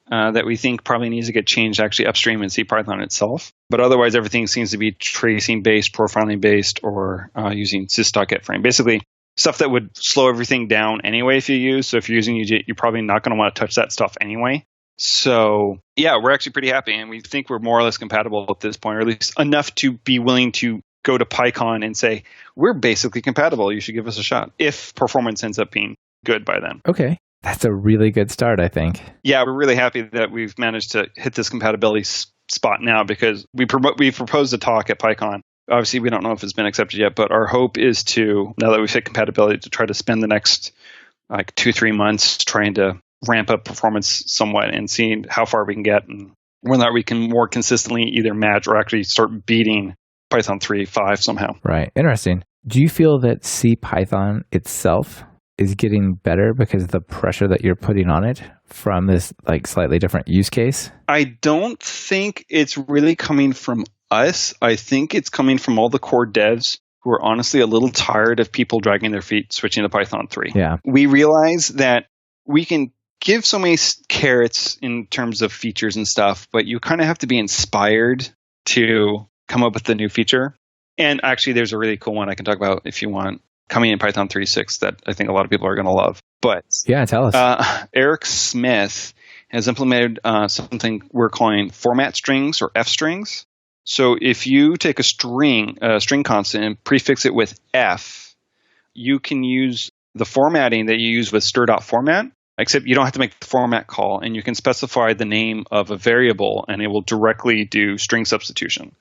that we think probably needs to get changed actually upstream in CPython itself. But otherwise, everything seems to be tracing-based, profiling-based, or using sys.getFrame. Basically, stuff that would slow everything down anyway if you use. So if you're using UJIT, you're probably not going to want to touch that stuff anyway. So yeah, we're actually pretty happy, and we think we're more or less compatible at this point, or at least enough to be willing to go to PyCon and say, we're basically compatible. You should give us a shot if performance ends up being good by then. Okay. That's a really good start, I think. Yeah, we're really happy that we've managed to hit this compatibility spot now because we proposed a talk at PyCon. Obviously, we don't know if it's been accepted yet, but our hope is to, now that we've hit compatibility, to try to spend the next 2-3 months trying to ramp up performance somewhat and seeing how far we can get and whether or not we can more consistently either match or actually start beating Python 3.5 somehow. Right. Interesting. Do you feel that CPython itself is getting better because of the pressure that you're putting on it from this slightly different use case? I don't think it's really coming from us. I think it's coming from all the core devs who are honestly a little tired of people dragging their feet switching to Python 3. Yeah. We realize that we can give so many carrots in terms of features and stuff, but you kind of have to be inspired to come up with the new feature. And actually, there's a really cool one I can talk about if you want, coming in Python 3.6 that I think a lot of people are going to love. But yeah, tell us. Eric Smith has implemented something we're calling format strings or F strings. So if you take a string constant and prefix it with F, you can use the formatting that you use with stir.format, except you don't have to make the format call, and you can specify the name of a variable, and it will directly do string substitution.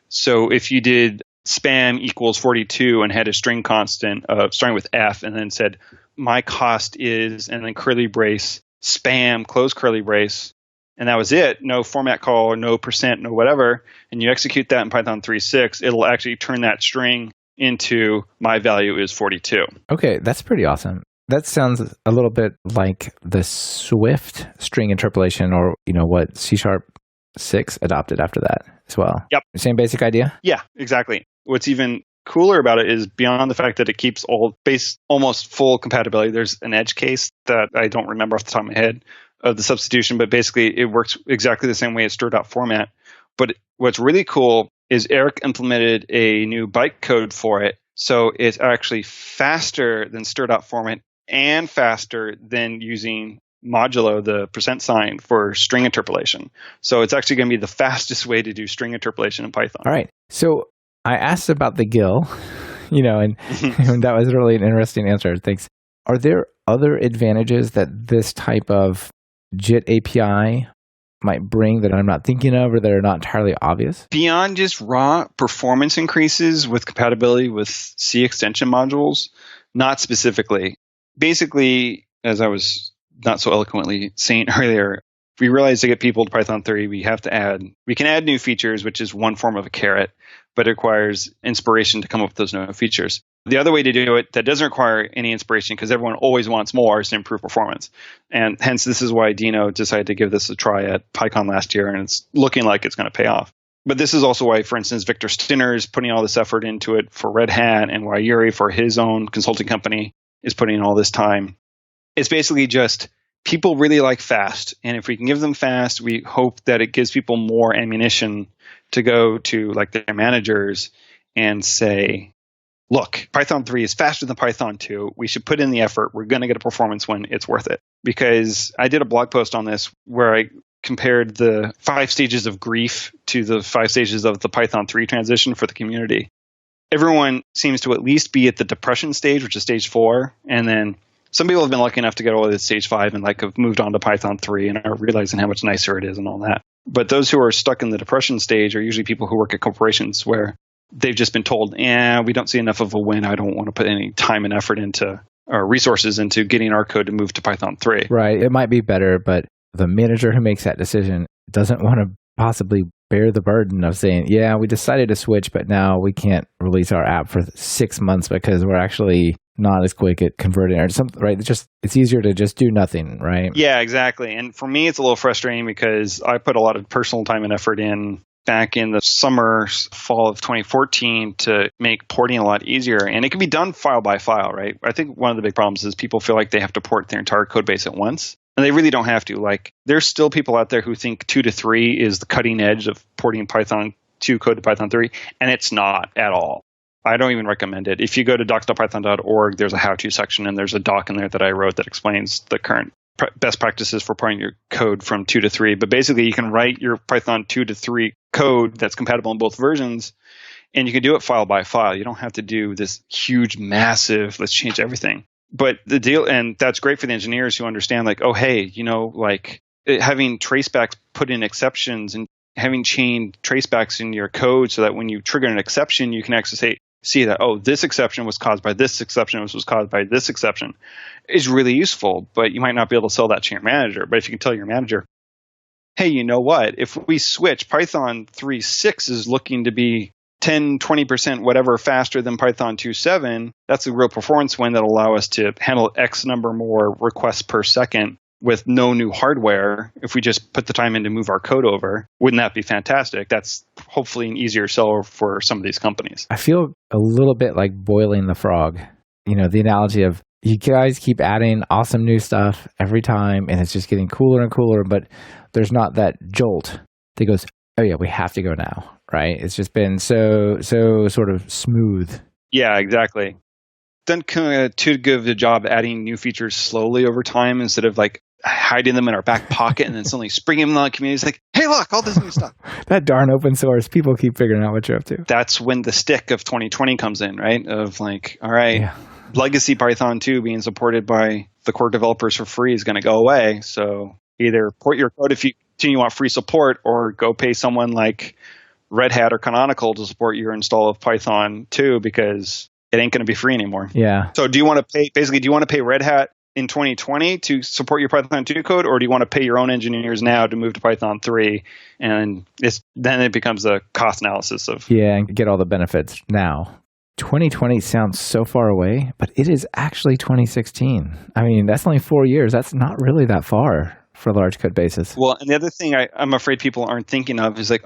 So if you did spam equals 42 and had a string constant starting with F and then said, my cost is, and then curly brace, spam, close curly brace, and that was it. No format call, no percent, no whatever. And you execute that in Python 3.6, it'll actually turn that string into my value is 42. Okay, that's pretty awesome. That sounds a little bit like the Swift string interpolation or, what CSharp 6 adopted after that as well. Yep. Same basic idea? Yeah, exactly. What's even cooler about it is beyond the fact that it keeps almost full compatibility. There's an edge case that I don't remember off the top of my head of the substitution, but basically it works exactly the same way as stir.format. But what's really cool is Eric implemented a new bytecode for it. So it's actually faster than stir.format and faster than using modulo, the percent sign, for string interpolation. So it's actually going to be the fastest way to do string interpolation in Python. All right. So I asked about the GIL, and that was really an interesting answer. Thanks. Are there other advantages that this type of JIT API might bring that I'm not thinking of or that are not entirely obvious? Beyond just raw performance increases with compatibility with C extension modules, not specifically. Basically, as I was not so eloquently saying earlier, we realized to get people to Python 3, we can add new features, which is one form of a carrot, but it requires inspiration to come up with those new features. The other way to do it that doesn't require any inspiration, because everyone always wants more, is to improve performance. And hence, this is why Dino decided to give this a try at PyCon last year, and it's looking like it's going to pay off. But this is also why, for instance, Victor Stinner is putting all this effort into it for Red Hat, and why Yuri, for his own consulting company, is putting in all this time. It's basically just people really like fast. And if we can give them fast, we hope that it gives people more ammunition to go to their managers and say, look, Python 3 is faster than Python 2. We should put in the effort. We're going to get a performance when it's worth it. Because I did a blog post on this where I compared the 5 stages of grief to the 5 stages of the Python 3 transition for the community. Everyone seems to at least be at the depression stage, which is stage 4. And then some people have been lucky enough to get all the way to stage 5 and like have moved on to Python 3 and are realizing how much nicer it is and all that. But those who are stuck in the depression stage are usually people who work at corporations where they've just been told, we don't see enough of a win. I don't want to put any time and effort into or resources into getting our code to move to Python 3. Right. It might be better, but the manager who makes that decision doesn't want to possibly bear the burden of saying, yeah, we decided to switch, but now we can't release our app for 6 months because we're actually not as quick at converting or something, right? It's easier to just do nothing, right? Yeah, exactly. And for me, it's a little frustrating because I put a lot of personal time and effort in back in the fall of 2014 to make porting a lot easier. And it can be done file by file, right? I think one of the big problems is people feel like they have to port their entire code base at once. And they really don't have to. Like, there's still people out there who think 2 to 3 is the cutting edge of porting Python 2 code to Python 3, and it's not at all. I don't even recommend it. If you go to docs.python.org, there's a how-to section, and there's a doc in there that I wrote that explains the current best practices for porting your code from 2 to 3. But basically, you can write your Python 2 to 3 code that's compatible in both versions, and you can do it file by file. You don't have to do this huge, massive, let's change everything. But the deal, and that's great for the engineers who understand, like, oh, hey, like having tracebacks put in exceptions and having chained tracebacks in your code so that when you trigger an exception, you can actually see that, oh, this exception was caused by this exception, was caused by this exception, is really useful. But you might not be able to sell that to your manager. But if you can tell your manager, hey, you know what? If we switch, Python 3.6 is looking to be 10, 20%, whatever, faster than Python 2.7, that's a real performance win that'll allow us to handle X number more requests per second with no new hardware. If we just put the time in to move our code over, wouldn't that be fantastic? That's hopefully an easier sell for some of these companies. I feel a little bit like boiling the frog. The analogy of you guys keep adding awesome new stuff every time, and it's just getting cooler and cooler, but there's not that jolt that goes, oh yeah, we have to go now. Right? It's just been so sort of smooth. Yeah, exactly. Done too good of a job adding new features slowly over time instead of like hiding them in our back pocket and then suddenly springing them on the community. It's like, hey, look, all this new stuff. That darn open source. People keep figuring out what you're up to. That's when the stick of 2020 comes in, right? Of like, all right, legacy Python 2 being supported by the core developers for free is going to go away. So either port your code if you continue to want free support, or go pay someone like Red Hat or Canonical to support your install of Python 2 because it ain't going to be free anymore. Yeah. So do you want to pay Red Hat in 2020 to support your Python 2 code, or do you want to pay your own engineers now to move to Python 3? And then it becomes a cost analysis of... Yeah, and get all the benefits now. 2020 sounds so far away, but it is actually 2016. I mean, that's only 4 years. That's not really that far for large code bases. Well, and the other thing I'm afraid people aren't thinking of is like,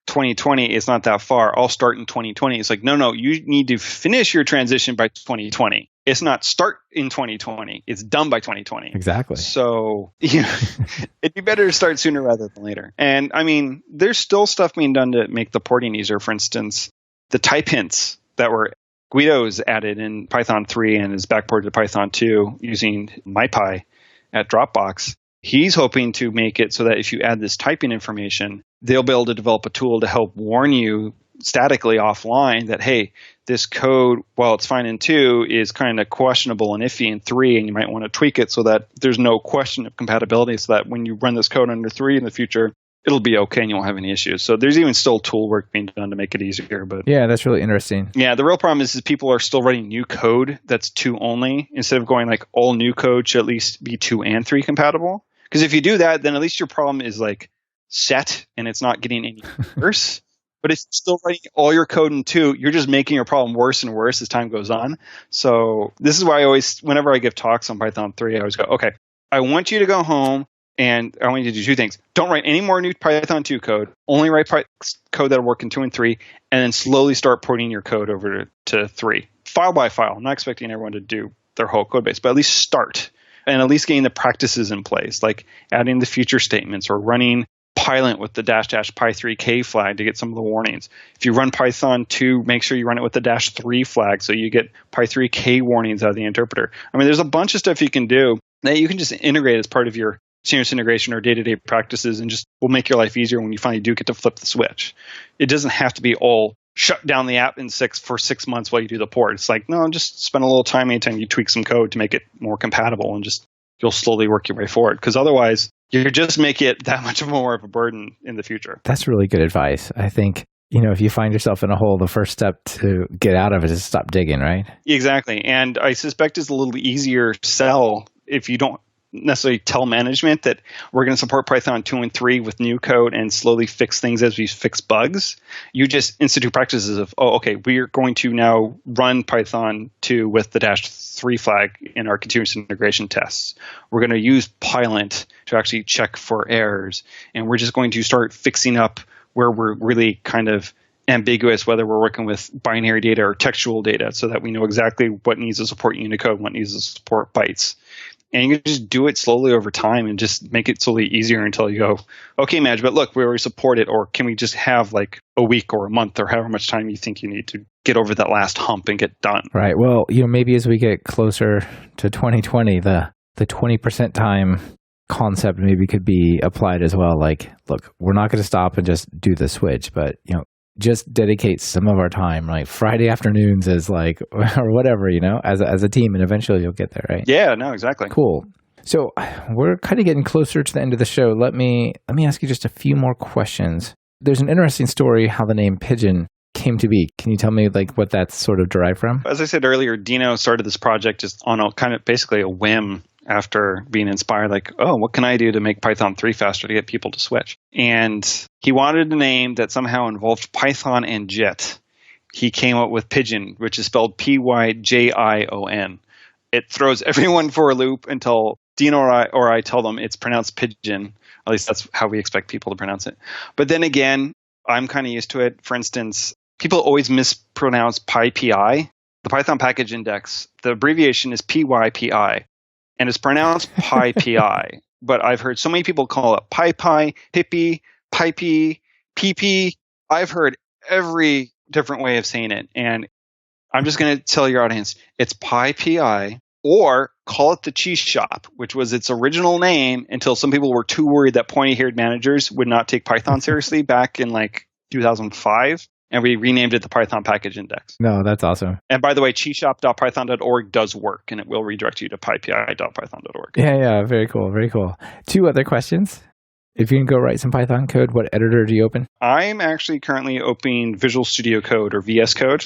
2020 is not that far. I'll start in 2020. It's like, no, you need to finish your transition by 2020. It's not start in 2020. It's done by 2020. Exactly. So it'd be better to start sooner rather than later. And I mean, there's still stuff being done to make the porting easier. For instance, the type hints that were Guido's added in Python 3 and is backported to Python 2 using MyPy at Dropbox. He's hoping to make it so that if you add this typing information, they'll be able to develop a tool to help warn you statically offline that, hey, this code, while it's fine in 2, is kind of questionable and iffy in 3, and you might want to tweak it so that there's no question of compatibility, so that when you run this code under 3 in the future, it'll be okay and you won't have any issues. So there's even still tool work being done to make it easier. But yeah, that's really interesting. Yeah, the real problem is people are still writing new code that's 2 only, instead of going like all new code should at least be 2 and 3 compatible. Because if you do that, then at least your problem is like set and it's not getting any worse. But if you're still writing all your code in 2, you're just making your problem worse and worse as time goes on. So this is why whenever I give talks on Python 3, I always go, okay, I want you to go home and I want you to do 2 things. Don't write any more new Python 2 code. Only write code that'll work in 2 and 3, and then slowly start porting your code over to 3. File by file. I'm not expecting everyone to do their whole code base, but at least start. And at least getting the practices in place, like adding the future statements or running Pilot with the --py3k flag to get some of the warnings. If you run Python 2, make sure you run it with the -3 flag so you get py3k warnings out of the interpreter. I mean, there's a bunch of stuff you can do that you can just integrate as part of your continuous integration or day-to-day practices, and just will make your life easier when you finally do get to flip the switch. It doesn't have to be all shut down the app for 6 months while you do the port. It's like, no, just spend a little time anytime you tweak some code to make it more compatible, and just you'll slowly work your way forward. Because otherwise, you're just making it that much more of a burden in the future. That's really good advice. I think, if you find yourself in a hole, the first step to get out of it is stop digging, right? Exactly. And I suspect it's a little easier sell if you don't necessarily tell management that we're going to support Python 2 and 3 with new code and slowly fix things as we fix bugs. You just institute practices of, okay, we're going to now run Python 2 with the -3 flag in our continuous integration tests. We're going to use Pilot to actually check for errors. And we're just going to start fixing up where we're really kind of ambiguous, whether we're working with binary data or textual data, so that we know exactly what needs to support Unicode, what needs to support bytes. And you can just do it slowly over time and just make it slowly easier until you go, okay, management, look, we already support it. Or can we just have like a week or a month or however much time you think you need to get over that last hump and get done? Right. Well, maybe as we get closer to 2020, the 20% time concept maybe could be applied as well. Like, look, we're not going to stop and just do the switch, but, just dedicate some of our time, like Friday afternoons as like, or whatever, as a team, and eventually you'll get there, right? Yeah, no, exactly. Cool. So we're kind of getting closer to the end of the show. Let me ask you just a few more questions. There's an interesting story how the name Pigeon came to be. Can you tell me like what that's sort of derived from? As I said earlier, Dino started this project just on a kind of basically a whim after being inspired, like, oh, what can I do to make Python 3 faster to get people to switch? And he wanted a name that somehow involved Python and JIT. He came up with Pigeon, which is spelled Pyjion. It throws everyone for a loop until Dino or I tell them it's pronounced Pigeon. At least that's how we expect people to pronounce it. But then again, I'm kind of used to it. For instance, people always mispronounce PyPI. The Python package index, the abbreviation is PYPI. And it's pronounced PyPI, but I've heard so many people call it PyPy, Pippy, Pipey, PP. I've heard every different way of saying it. And I'm just going to tell your audience, it's PyPI, or call it the cheese shop, which was its original name until some people were too worried that pointy-haired managers would not take Python seriously back in like 2005. And we renamed it the Python package index. No, that's awesome. And by the way, cheeseshop.python.org does work, and it will redirect you to pypi.python.org. Yeah. Very cool. Very cool. 2 other questions. If you can go write some Python code, what editor do you open? I'm actually currently opening Visual Studio Code or VS Code.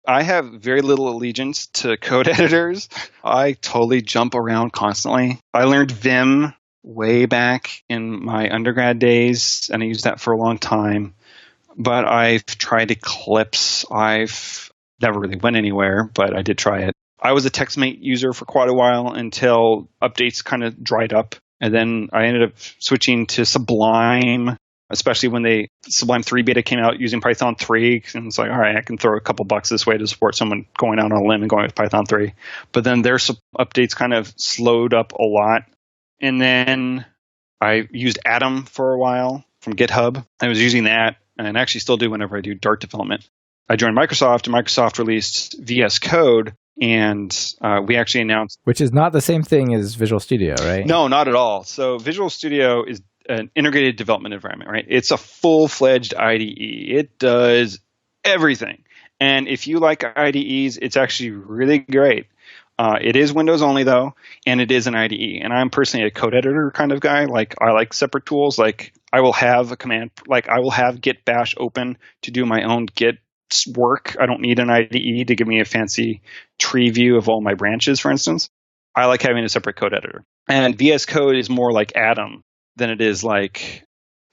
I have very little allegiance to code editors. I totally jump around constantly. I learned Vim way back in my undergrad days, and I used that for a long time. But I've tried Eclipse. I've never really went anywhere, but I did try it. I was a TextMate user for quite a while until updates kind of dried up. And then I ended up switching to Sublime, especially when Sublime 3 beta came out using Python 3. And it's like, all right, I can throw a couple bucks this way to support someone going out on a limb and going with Python 3. But then their updates kind of slowed up a lot. And then I used Atom for a while from GitHub. I was using that, and actually still do whenever I do Dart development. I joined Microsoft, and Microsoft released VS Code, and we actually announced... Which is not the same thing as Visual Studio, right? No, not at all. So Visual Studio is an integrated development environment, right? It's a full-fledged IDE. It does everything. And if you like IDEs, it's actually really great. It is Windows only, though, and it is an IDE. And I'm personally a code editor kind of guy. Like, I like separate tools. Like, I will have a command, like I will have git bash open to do my own git work. I don't need an IDE to give me a fancy tree view of all my branches, for instance. I like having a separate code editor. And VS Code is more like Atom than it is like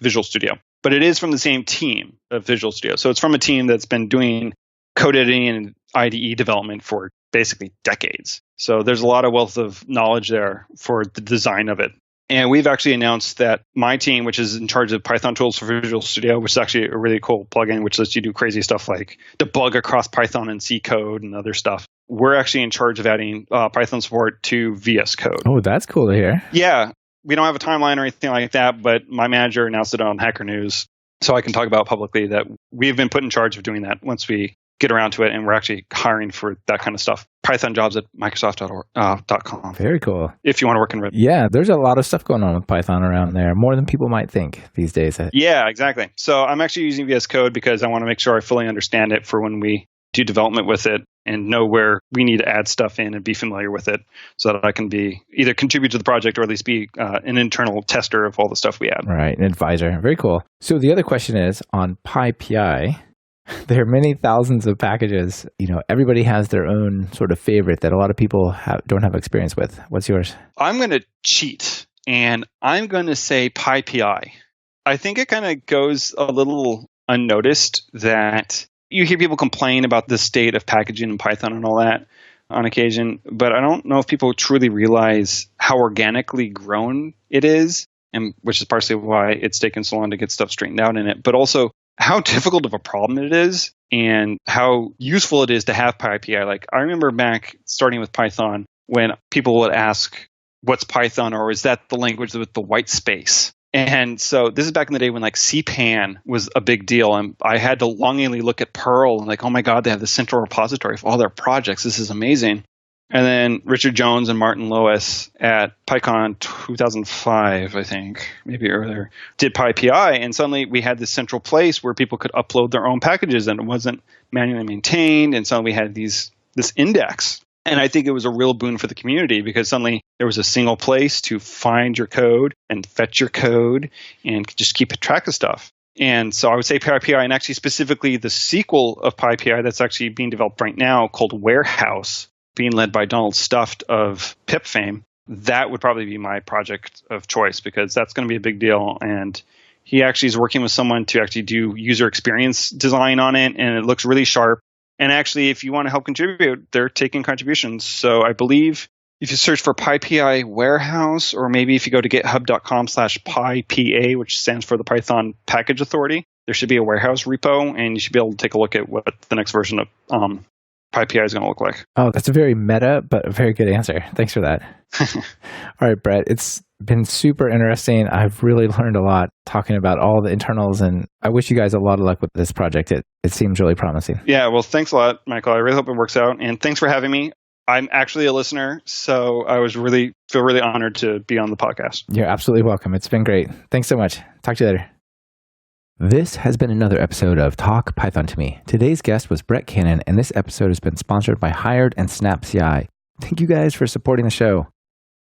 Visual Studio. But it is from the same team of Visual Studio. So it's from a team that's been doing code editing and IDE development for basically decades. So there's a lot of wealth of knowledge there for the design of it. And we've actually announced that my team, which is in charge of Python tools for Visual Studio, which is actually a really cool plugin, which lets you do crazy stuff like debug across Python and C code and other stuff. We're actually in charge of adding Python support to VS Code. Oh, that's cool to hear. Yeah. we don't have a timeline or anything like that, but my manager announced it on Hacker News, so I can talk about publicly that we've been put in charge of doing that once we get around to it, and we're actually hiring for that kind of stuff. Python jobs at Microsoft.com. Very cool. If you want to work in Red. Yeah, there's a lot of stuff going on with Python around there, more than people might think these days. Yeah, exactly. So I'm actually using VS Code because I want to make sure I fully understand it for when we do development with it and know where we need to add stuff in and be familiar with it so that I can be either contribute to the project or at least be an internal tester of all the stuff we add. Right, an advisor. Very cool. So the other question is on PyPI. There are many thousands of packages. Everybody has their own sort of favorite that a lot of people don't have experience with. What's yours? I'm going to cheat, and I'm going to say PyPI. I think it kind of goes a little unnoticed that you hear people complain about the state of packaging in Python and all that on occasion, but I don't know if people truly realize how organically grown it is, and which is partially why it's taken so long to get stuff straightened out in it, but also how difficult of a problem it is and how useful it is to have PyPI. Like, I remember back starting with Python when people would ask, what's Python, or is that the language with the white space? And so this is back in the day when like CPython was a big deal, and I had to longingly look at Perl and like, oh my God, they have the central repository for all their projects. This is amazing. And then Richard Jones and Martin Lois at PyCon 2005, I think, maybe earlier, did PyPI. And suddenly we had this central place where people could upload their own packages and it wasn't manually maintained. And so we had this index. And I think it was a real boon for the community because suddenly there was a single place to find your code and fetch your code and just keep track of stuff. And so I would say PyPI, and actually specifically the sequel of PyPI that's actually being developed right now called Warehouse, being led by Donald Stuft of pip fame, that would probably be my project of choice because that's going to be a big deal. And he actually is working with someone to actually do user experience design on it, and it looks really sharp. And actually, if you want to help contribute, they're taking contributions. So I believe if you search for PyPI Warehouse, or maybe if you go to github.com/PyPA, which stands for the Python Package Authority, there should be a warehouse repo, and you should be able to take a look at what the next version of PyPI is going to look like. Oh, that's a very meta, but a very good answer. Thanks for that. All right, Brett, it's been super interesting. I've really learned a lot talking about all the internals, and I wish you guys a lot of luck with this project. It seems really promising. Yeah, well, thanks a lot, Michael. I really hope it works out, and thanks for having me. I'm actually a listener, so I feel really honored to be on the podcast. You're absolutely welcome. It's been great. Thanks so much. Talk to you later. This has been another episode of Talk Python to Me. Today's guest was Brett Cannon, and this episode has been sponsored by Hired and SnapCI. Thank you guys for supporting the show.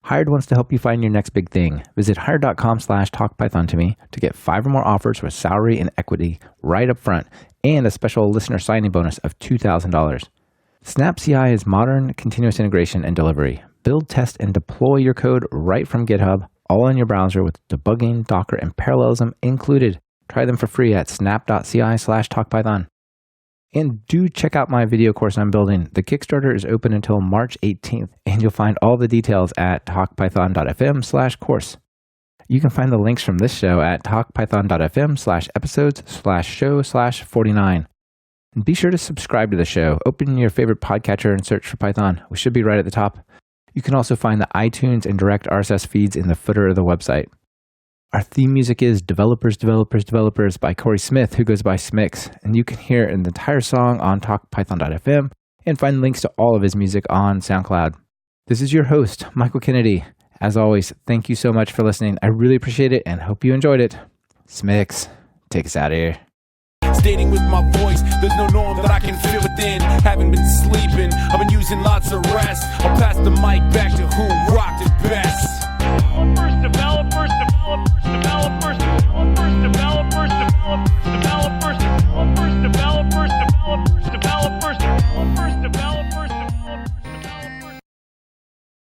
Hired wants to help you find your next big thing. Visit hired.com/talkpython-to-me to get 5 or more offers with salary and equity right up front, and a special listener signing bonus of $2,000. SnapCI is modern continuous integration and delivery. Build, test, and deploy your code right from GitHub, all in your browser with debugging, Docker, and parallelism included. Try them for free at snap.ci/talkpython. And do check out my video course I'm building. The Kickstarter is open until March 18th, and you'll find all the details at talkpython.fm/course. You can find the links from this show at talkpython.fm/episodes/show/49. And be sure to subscribe to the show. Open your favorite podcatcher and search for Python. We should be right at the top. You can also find the iTunes and direct RSS feeds in the footer of the website. Our theme music is Developers, Developers, Developers by Corey Smith, who goes by Smix. And you can hear an entire song on talkpython.fm and find links to all of his music on SoundCloud. This is your host, Michael Kennedy. As always, thank you so much for listening. I really appreciate it and hope you enjoyed it. Smix, take us out of here. Stating with my voice, there's no norm that I can feel within. Haven't been sleeping, I've been using lots of rest. I'll pass the mic back to who rocked it best. First develop.